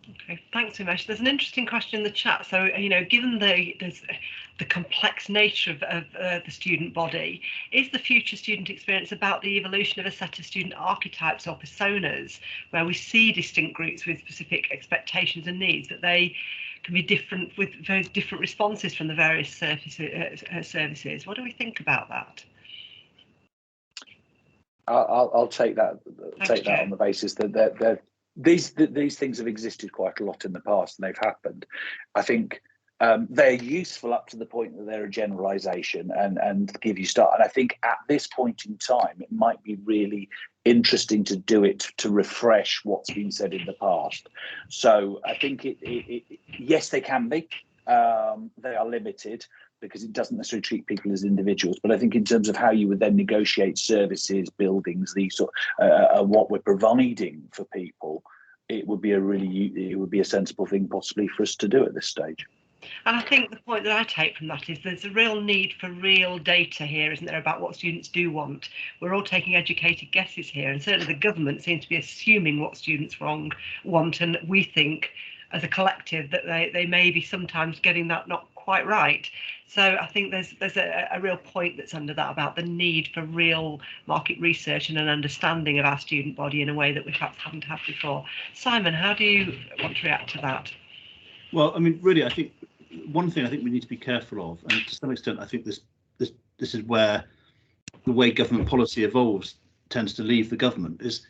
Okay, thanks, Umesh. There's an interesting question in the chat. So, given the complex nature of the student body, is the future student experience about the evolution of a set of student archetypes or personas, where we see distinct groups with specific expectations and needs, that they can be different with very different responses from the various services. What do we think about that? I'll take that. Take that on the basis that these things have existed quite a lot in the past, and they've happened. I think they're useful up to the point that they're a generalisation and give you start. And I think at this point in time, it might be really interesting to do it to refresh what's been said in the past. So I think yes, they can be. They are limited, because it doesn't necessarily treat people as individuals. But I think in terms of how you would then negotiate services, buildings, these sort what we're providing for people, it would be a sensible thing possibly for us to do at this stage. And I think the point that I take from that is there's a real need for real data here, isn't there, about what students do want. We're all taking educated guesses here, and certainly the government seems to be assuming what students want, and we think as a collective that they may be sometimes getting that not quite right. So I think there's a real point that's under that about the need for real market research and an understanding of our student body in a way that we perhaps haven't had before. Simon, how do you want to react to that? Well, I mean, really, I think one thing I think we need to be careful of, and to some extent, I think this is where the way government policy evolves tends to leave the government, is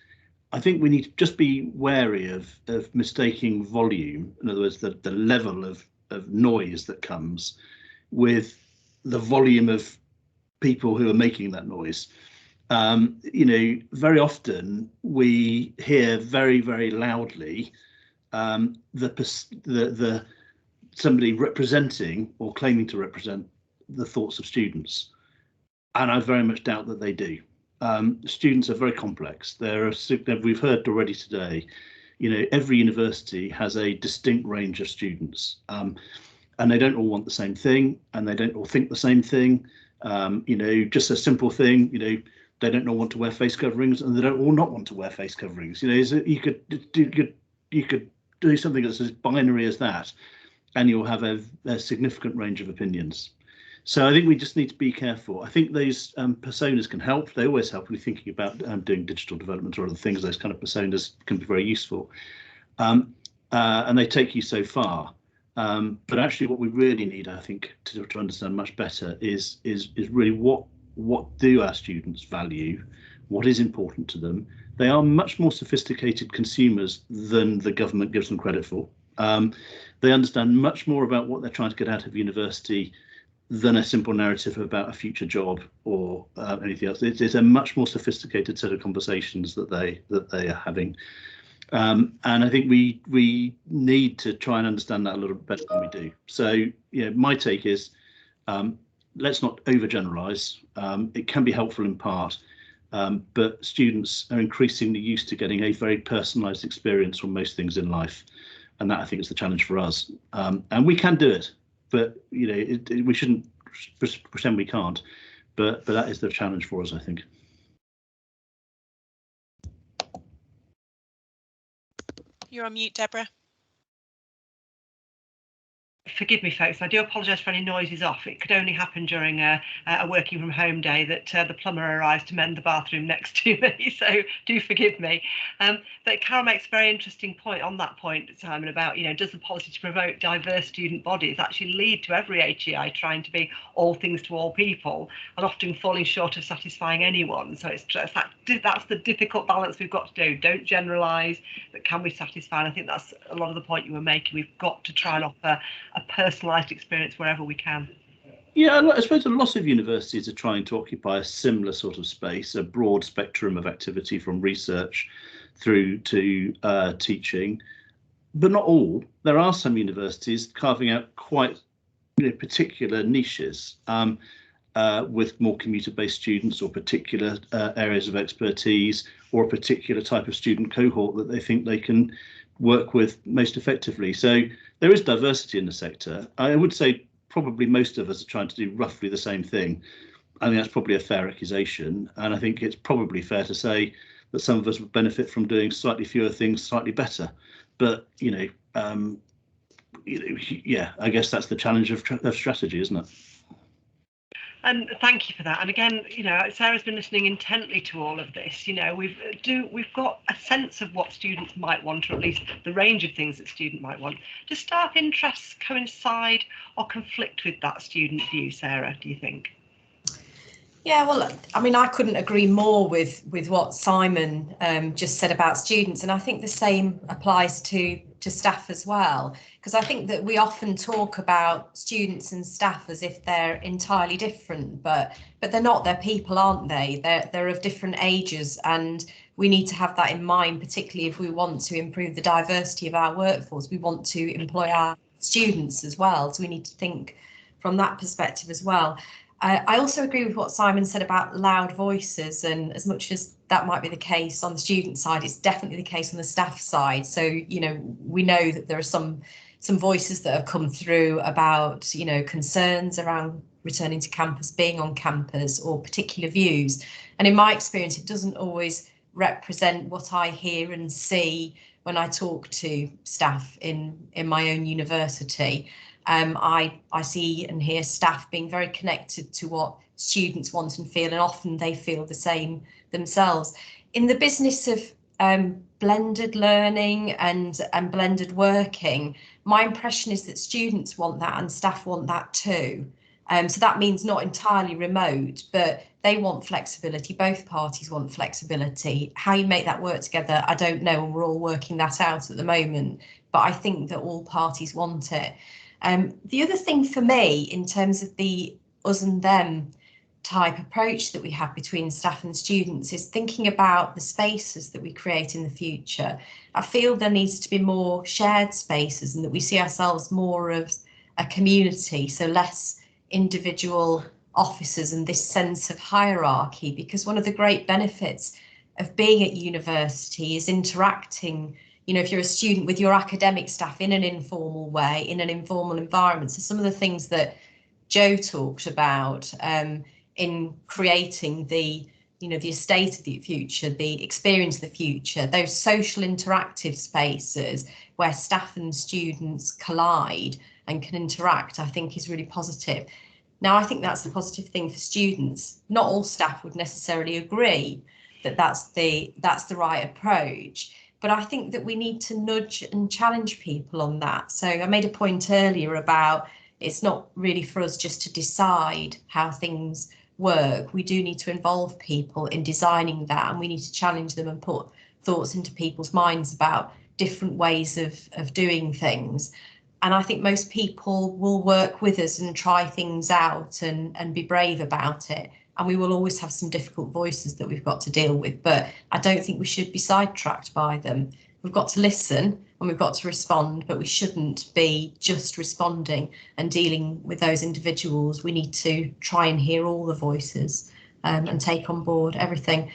I think we need to just be wary of mistaking volume, in other words, the level of noise that comes with the volume of people who are making that noise. You know, very often we hear very, very loudly somebody representing or claiming to represent the thoughts of students, and I very much doubt that they do. Students are very complex. We've heard already today, you know, every university has a distinct range of students, and they don't all want the same thing, and they don't all think the same thing. You know, just a simple thing, you know, they don't all want to wear face coverings, and they don't all not want to wear face coverings. You know, so you could do something that's as binary as that, and you'll have a significant range of opinions. So I think we just need to be careful. I think those personas can help. They always help when you're thinking about doing digital development or other things. Those kind of personas can be very useful, and they take you so far. But actually, what we really need, I think, to understand much better is really what do our students value, what is important to them. They are much more sophisticated consumers than the government gives them credit for. They understand much more about what they're trying to get out of university than a simple narrative about a future job or anything else. It's a much more sophisticated set of conversations that they are having, and I think we need to try and understand that a little bit better than we do. So, you know, my take is let's not overgeneralize. It can be helpful in part, but students are increasingly used to getting a very personalised experience from most things in life, and that I think is the challenge for us. And we can do it. But you know, we shouldn't pretend we can't. But that is the challenge for us, I think. You're on mute, Deborah. Forgive me, folks, I do apologise for any noises off. It could only happen during a working from home day that the plumber arrives to mend the bathroom next to me, so do forgive me. But Carol makes a very interesting point on that point, Simon, about, you know, does the policy to promote diverse student bodies actually lead to every HEI trying to be all things to all people and often falling short of satisfying anyone? So it's just that's the difficult balance we've got to do. Don't generalise, but can we satisfy? And I think that's a lot of the point you were making. We've got to try and offer a personalised experience wherever we can. Yeah, I suppose a lot of universities are trying to occupy a similar sort of space, a broad spectrum of activity from research through to teaching, but not all. There are some universities carving out quite particular niches with more commuter-based students or particular areas of expertise or a particular type of student cohort that they think they can work with most effectively. So there is diversity in the sector. I would say probably most of us are trying to do roughly the same thing. I think that's probably a fair accusation, and I think it's probably fair to say that some of us would benefit from doing slightly fewer things slightly better. But yeah, I guess that's the challenge of strategy, isn't it? And thank you for that. And again, you know, Sarah's been listening intently to all of this. You know, we've got a sense of what students might want, or at least the range of things that students might want. Do staff interests coincide or conflict with that student view, Sarah, do you think? Yeah, well, I mean, I couldn't agree more with what Simon just said about students, and I think the same applies to staff as well, because I think that we often talk about students and staff as if they're entirely different, but they're not. They're people, aren't they? They're of different ages, and we need to have that in mind, particularly if we want to improve the diversity of our workforce. We want to employ our students as well, so we need to think from that perspective as well. I also agree with what Simon said about loud voices, and as much as that might be the case on the student side, it's definitely the case on the staff side. So, you know, we know that there are some voices that have come through about, you know, concerns around returning to campus, being on campus, or particular views. And in my experience, it doesn't always represent what I hear and see when I talk to staff in my own university. I see and hear staff being very connected to what students want and feel, and often they feel the same themselves. In the business of blended learning and blended working, my impression is that students want that and staff want that too. So that means not entirely remote, but they want flexibility. Both parties want flexibility. How you make that work together, I don't know, and we're all working that out at the moment. But I think that all parties want it. The other thing for me, in terms of the us and them type approach that we have between staff and students, is thinking about the spaces that we create in the future. I feel there needs to be more shared spaces, and that we see ourselves more as a community, so less individual officers and this sense of hierarchy, because one of the great benefits of being at university is interacting, you know, if you're a student, with your academic staff in an informal way, in an informal environment. So some of the things that Joe talked about in creating the, you know, the estate of the future, the experience of the future, those social interactive spaces where staff and students collide and can interact, I think is really positive. Now, I think that's a positive thing for students. Not all staff would necessarily agree that that's the right approach, but I think that we need to nudge and challenge people on that. So I made a point earlier about it's not really for us just to decide how things work. We do need to involve people in designing that, and we need to challenge them and put thoughts into people's minds about different ways of doing things. And I think most people will work with us and try things out and be brave about it. And we will always have some difficult voices that we've got to deal with, but I don't think we should be sidetracked by them. We've got to listen and we've got to respond, but we shouldn't be just responding and dealing with those individuals. We need to try and hear all the voices and take on board everything.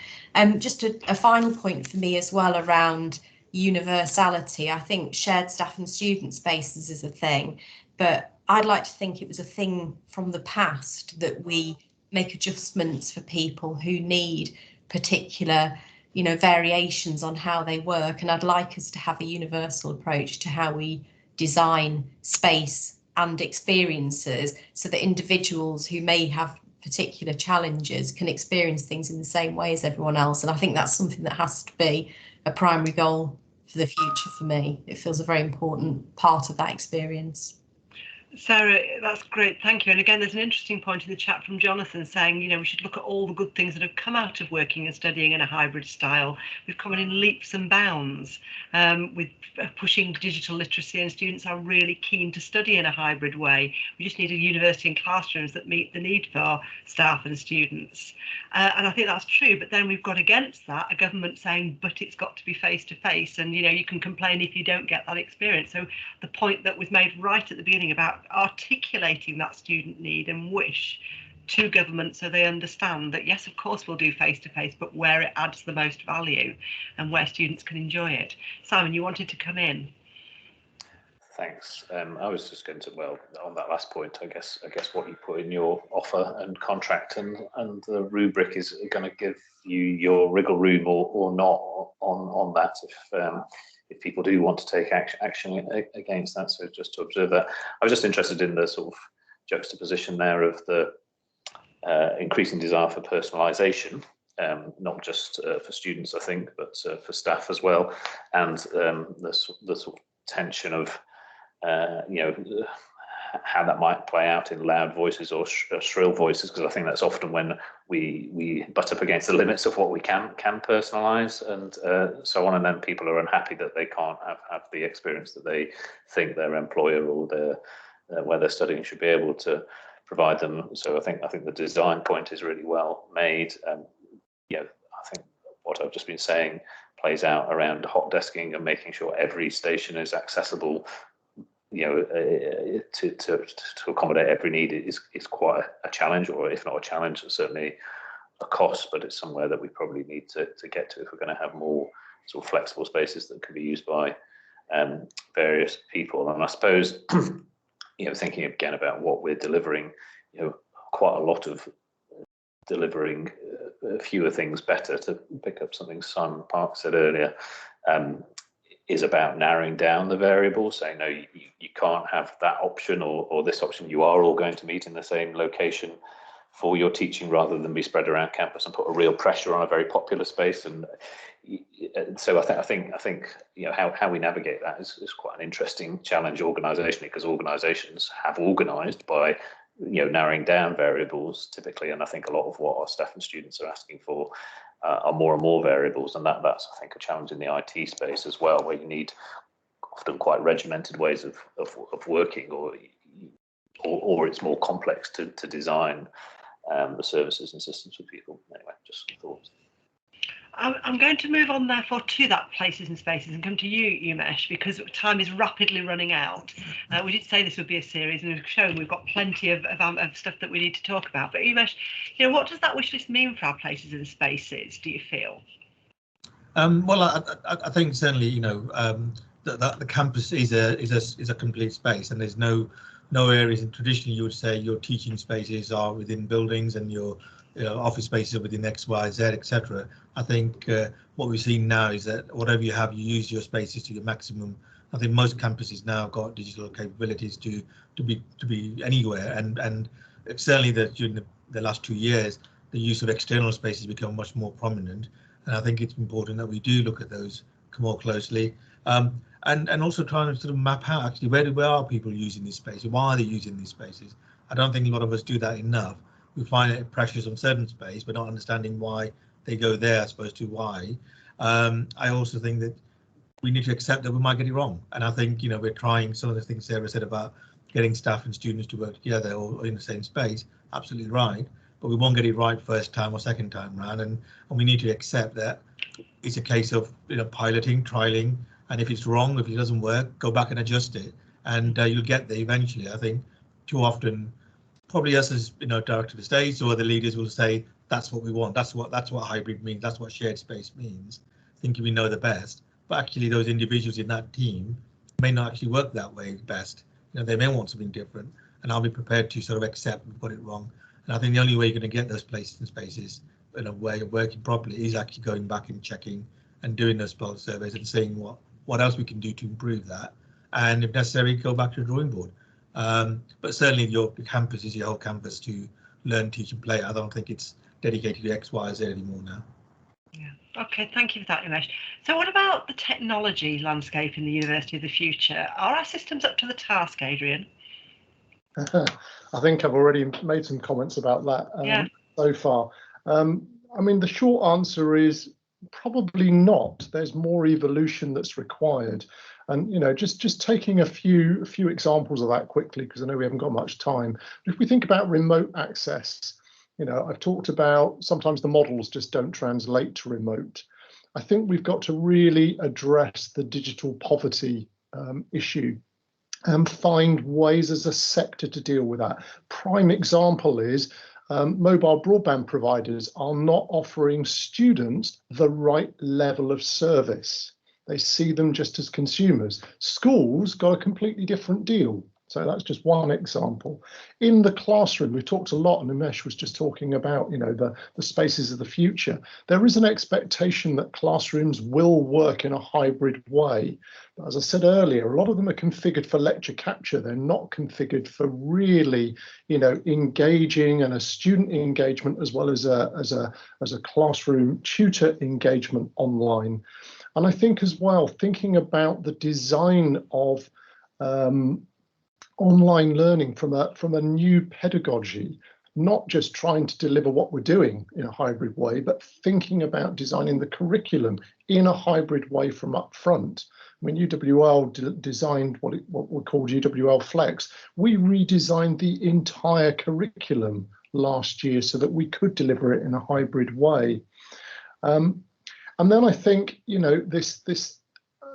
Just a final point for me as well around universality. I think shared staff and student spaces is a thing, but I'd like to think it was a thing from the past, that we make adjustments for people who need particular, you know, variations on how they work. And I'd like us to have a universal approach to how we design space and experiences, so that individuals who may have particular challenges can experience things in the same way as everyone else. And I think that's something that has to be a primary goal for the future for me. It feels a very important part of that experience. Sarah, that's great, thank you. And again, there's an interesting point in the chat from Jonathan saying, you know, we should look at all the good things that have come out of working and studying in a hybrid style. We've come in leaps and bounds with pushing digital literacy, and students are really keen to study in a hybrid way. We just need a university and classrooms that meet the need for staff and students. And I think that's true, but then we've got against that a government saying, but it's got to be face to face, and, you know, you can complain if you don't get that experience. So the point that was made right at the beginning about articulating that student need and wish to government, so they understand that, yes, of course we'll do face to face, but where it adds the most value and where students can enjoy it. Simon, you wanted to come in. Thanks. I was just going to, well, on that last point, I guess what you put in your offer and contract and the rubric is going to give you your wriggle room or not on that if people do want to take action against that. So just to observe that. I was just interested in the sort of juxtaposition there of the increasing desire for personalisation, not just for students, I think, but for staff as well, and the sort of tension of how that might play out in loud voices or shrill voices, because I think that's often when we butt up against the limits of what we can personalise and so on, and then people are unhappy that they can't have the experience that they think their employer or where they're studying should be able to provide them. So I think the design point is really well made. I think what I've just been saying plays out around hot desking and making sure every station is accessible, to accommodate every need is quite a challenge, or if not a challenge, certainly a cost, but it's somewhere that we probably need to get to if we're going to have more sort of flexible spaces that can be used by various people. And I suppose, thinking again about what we're delivering, quite a lot of delivering fewer things better, to pick up something Simon Park said earlier, is about narrowing down the variables, saying no, you can't have that option or this option. You are all going to meet in the same location for your teaching, rather than be spread around campus and put a real pressure on a very popular space. And so I think how we navigate that is quite an interesting challenge organisationally, because organisations have organised by narrowing down variables typically, and I think a lot of what our staff and students are asking for are more and more variables, and that's I think a challenge in the IT space as well, where you need often quite regimented ways of working, or it's more complex to design the services and systems for people. Anyway, just some thoughts. I'm going to move on therefore to that places and spaces and come to you, Umesh, because time is rapidly running out. We did say this would be a series, and we've shown we've got plenty of stuff that we need to talk about. But Umesh, what does that wish list mean for our places and spaces, do you feel? Well, I think certainly, that the campus is a complete space, and there's no areas. And traditionally, you would say your teaching spaces are within buildings and your office spaces are within X, Y, Z, etc. I think what we've seen now is that whatever you have, you use your spaces to your maximum. I think most campuses now have got digital capabilities to be anywhere, and certainly during the last 2 years, the use of external spaces become much more prominent. And I think it's important that we do look at those more closely, and also trying to sort of map out actually where are people using these spaces, why are they using these spaces. I don't think a lot of us do that enough. We find it pressures on certain space, but not understanding why they go there as opposed to why. I also think that we need to accept that we might get it wrong. And I think, we're trying some of the things Sarah said about getting staff and students to work together or in the same space, absolutely right. But we won't get it right first time or second time round. And we need to accept that it's a case of, piloting, trialing. And if it's wrong, if it doesn't work, go back and adjust it. And you'll get there eventually. I think too often, probably us as director of states or the leaders will say that's what we want, that's what hybrid means, that's what shared space means, thinking we know the best. But actually those individuals in that team may not actually work that way best. They may want something different, and I'll be prepared to sort of accept we've got it wrong. And I think the only way you're going to get those places and spaces in a way of working properly is actually going back and checking and doing those pulse surveys and seeing what else we can do to improve that, and if necessary go back to the drawing board. But certainly your campus is your whole campus to learn, teach and play. I don't think it's dedicated to X, Y, Z anymore now. Yeah. Okay, thank you for that, Umesh. So what about the technology landscape in the University of the Future? Are our systems up to the task, Adrian? I think I've already made some comments about that so far. I mean, the short answer is probably not. There's more evolution that's required. And just taking a few examples of that quickly, because I know we haven't got much time. But if we think about remote access, I've talked about sometimes the models just don't translate to remote. I think we've got to really address the digital poverty issue and find ways as a sector to deal with that. Prime example is mobile broadband providers are not offering students the right level of service. They see them just as consumers. Schools got a completely different deal. So that's just one example. In the classroom, we've talked a lot, and Umesh was just talking about, you know, the spaces of the future. There is an expectation that classrooms will work in a hybrid way. But as I said earlier, a lot of them are configured for lecture capture. They're not configured for really, you know, engaging and a student engagement as well as a classroom tutor engagement online. And I think as well, thinking about the design of online learning from a new pedagogy, not just trying to deliver what we're doing in a hybrid way, but thinking about designing the curriculum in a hybrid way from up front. When UWL designed what we called UWL Flex, we redesigned the entire curriculum last year so that we could deliver it in a hybrid way. And then I think, you know,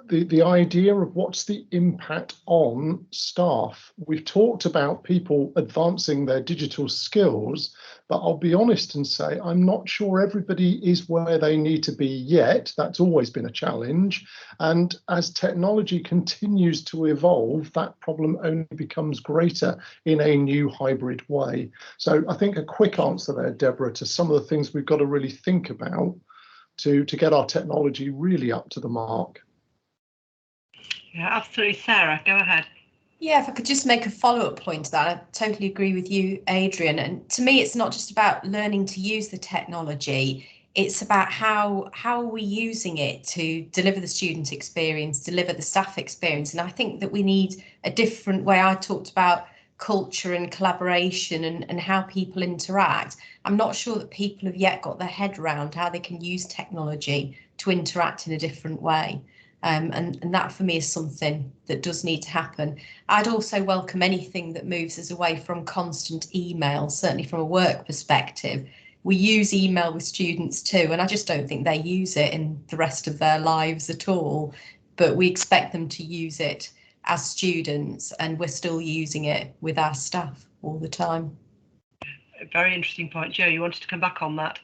the idea of what's the impact on staff. We've talked about people advancing their digital skills, but I'll be honest and say I'm not sure everybody is where they need to be yet. That's always been a challenge. And as technology continues to evolve, that problem only becomes greater in a new hybrid way. So I think a quick answer there, Deborah, to some of the things we've got to really think about to get our technology really up to the mark. Yeah, absolutely. Sarah, go ahead. Yeah, if I could just make a follow-up point to that, I totally agree with you, Adrian. And to me, it's not just about learning to use the technology. It's about how are we using it to deliver the student experience, deliver the staff experience. And I think that we need a different way. I talked about culture and collaboration and how people interact. I'm not sure that people have yet got their head around how they can use technology to interact in a different way. And that for me is something that does need to happen. I'd also welcome anything that moves us away from constant email, certainly from a work perspective. We use email with students too, and I just don't think they use it in the rest of their lives at all. But we expect them to use it as students, and we're still using it with our staff all the time. A very interesting point. Joe, you wanted to come back on that?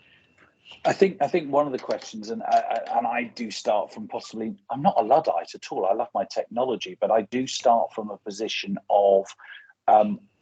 I think one of the questions, and I do start from possibly, I'm not a Luddite at all. I love my technology, but I do start from a position of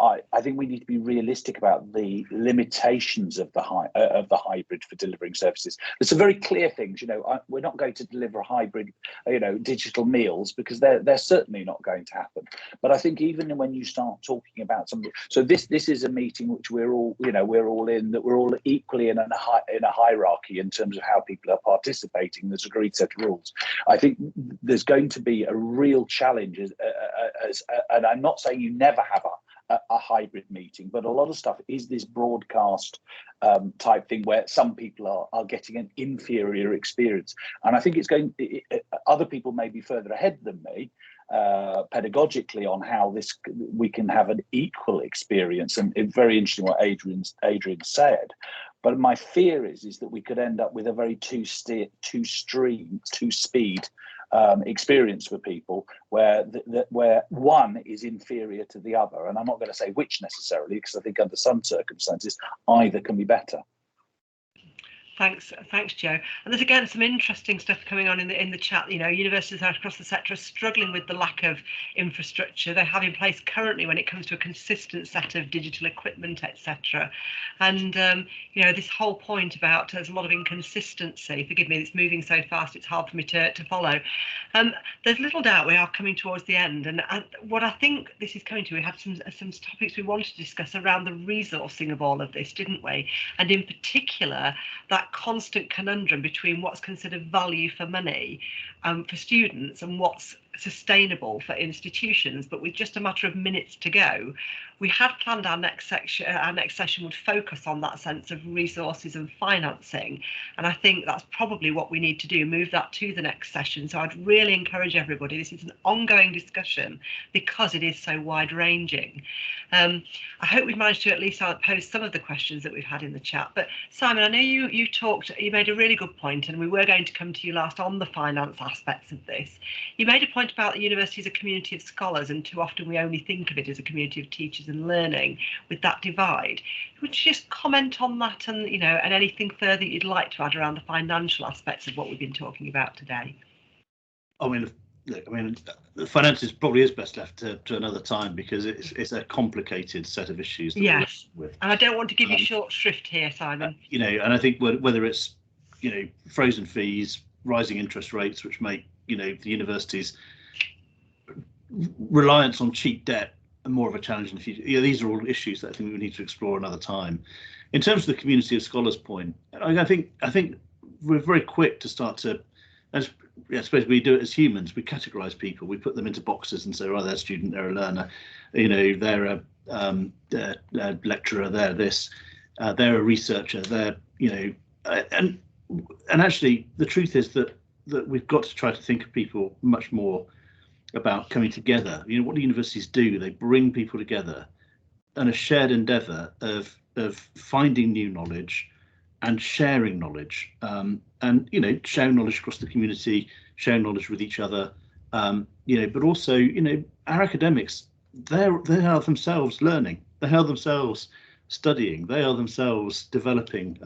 I think we need to be realistic about the limitations of the hybrid for delivering services. There's some very clear things. You know, we're not going to deliver hybrid, you know, digital meals because they're certainly not going to happen. But I think even when you start talking about something, so this is a meeting which we're all, you know, we're all in, that we're all equally in a hierarchy in terms of how people are participating. There's a agreed set of rules. I think there's going to be a real challenge, and I'm not saying you never have a hybrid meeting, but a lot of stuff is this broadcast type thing where some people are getting an inferior experience. And I think it's going, other people may be further ahead than me pedagogically on how we can have an equal experience. And it's very interesting what Adrian said. But my fear is that we could end up with a very two-speed experience for people where one is inferior to the other. And I'm not going to say which necessarily, because I think under some circumstances either can be better. Thanks, Joe. And there's again some interesting stuff coming on in the chat. You know, universities across the sector are struggling with the lack of infrastructure they have in place currently when it comes to a consistent set of digital equipment, etc. And you know, this whole point about there's a lot of inconsistency. Forgive me, it's moving so fast; it's hard for me to follow. There's little doubt we are coming towards the end, and what I think this is coming to, we had some topics we wanted to discuss around the resourcing of all of this, didn't we? And in particular, that constant conundrum between what's considered value for money for students and what's sustainable for institutions. But with just a matter of minutes to go, we had planned our next session would focus on that sense of resources and financing, and I think that's probably what we need to do, move that to the next session. So I'd really encourage everybody, this is an ongoing discussion because it is so wide-ranging. I hope we've managed to at least pose some of the questions that we've had in the chat. But Simon, I know you made a really good point, and we were going to come to you last on the finance aspects of this. You made a point about the university as a community of scholars, and too often we only think of it as a community of teachers and learning with that divide. Would you just comment on that, and you know, and anything further that you'd like to add around the financial aspects of what we've been talking about today? I mean, look, I mean, the finances probably is best left to another time, because it's a complicated set of issues that we're Yes, with. and I don't want to give you short shrift here, Simon. You know, and I think whether it's, you know, frozen fees, rising interest rates, which make, you know, the university's reliance on cheap debt more of a challenge in the future. You know, these are all issues that I think we need to explore another time. In terms of the community of scholars point, I think we're very quick to start to, as I suppose we do it as humans, we categorize people, we put them into boxes and say, oh, they're a student, they're a learner, you know, they're a lecturer, they're this, they're a researcher, they're, you know, and actually the truth is that we've got to try to think of people much more about coming together. You know, what do universities do? They bring people together and a shared endeavour of finding new knowledge and sharing knowledge, and, you know, sharing knowledge across the community, sharing knowledge with each other, you know, but also, you know, our academics, they are themselves learning, they are themselves studying, they are themselves developing,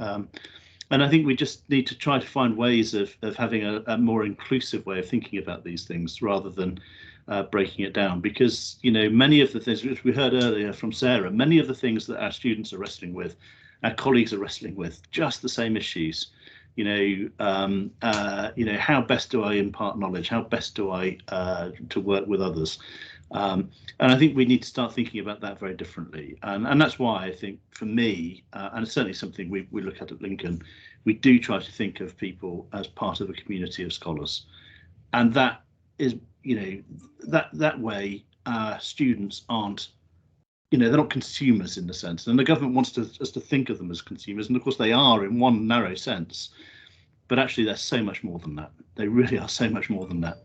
and I think we just need to try to find ways of having a more inclusive way of thinking about these things, rather than breaking it down, because, you know, many of the things which we heard earlier from Sarah, many of the things that our students are wrestling with, our colleagues are wrestling with, just the same issues. You know, how best do I impart knowledge? How best do I to work with others? And I think we need to start thinking about that very differently. And that's why I think, for me, and it's certainly something we look at Lincoln, we do try to think of people as part of a community of scholars. And that is, you know, that way students aren't, you know, they're not consumers in the sense, and the government wants us to think of them as consumers, and of course they are in one narrow sense, but actually they're so much more than that. They really are so much more than that,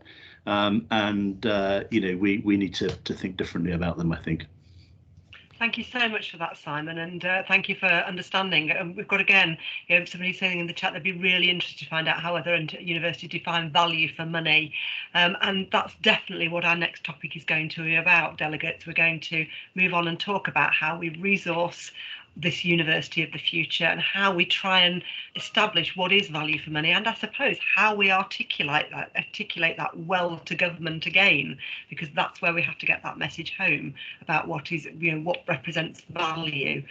you know, we need to think differently about them, I think. Thank you so much for that, Simon, and thank you for understanding. We've got, again, you know, somebody saying in the chat they'd be really interested to find out how other universities define value for money, and that's definitely what our next topic is going to be about, delegates. We're going to move on and talk about how we resource this university of the future, and how we try and establish what is value for money, and I suppose how we articulate that well to government again, because that's where we have to get that message home about what is, you know, what represents value.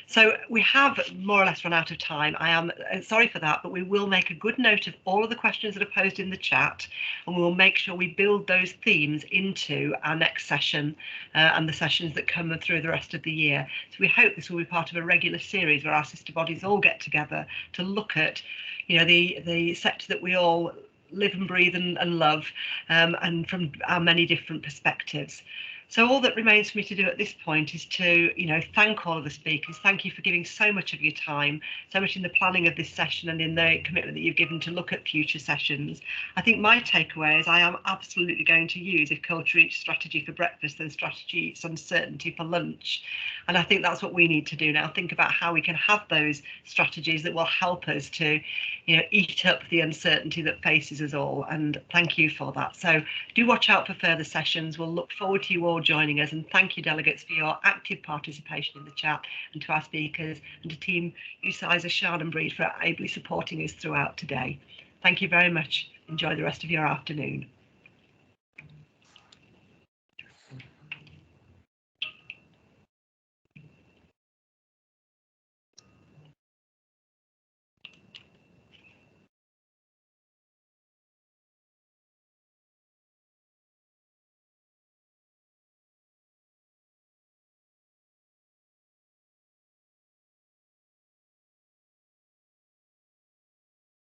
So we have more or less run out of time. I am sorry for that, but we will make a good note of all of the questions that are posed in the chat, and we will make sure we build those themes into our next session and the sessions that come through the rest of the year. So we hope this will be part of a regular series where our sister bodies all get together to look at, you know, the sector that we all live and breathe and love, and from our many different perspectives. So all that remains for me to do at this point is to, you know, thank all of the speakers. Thank you for giving so much of your time, so much in the planning of this session and in the commitment that you've given to look at future sessions. I think my takeaway is I am absolutely going to use, if culture eats strategy for breakfast, then strategy eats uncertainty for lunch. And I think that's what we need to do now. Think about how we can have those strategies that will help us to, you know, eat up the uncertainty that faces us all. And thank you for that. So do watch out for further sessions. We'll look forward to you all joining us, and thank you, delegates, for your active participation in the chat, and to our speakers and to Team UCISA Shard and Breed for ably supporting us throughout today. Thank you very much. Enjoy the rest of your afternoon.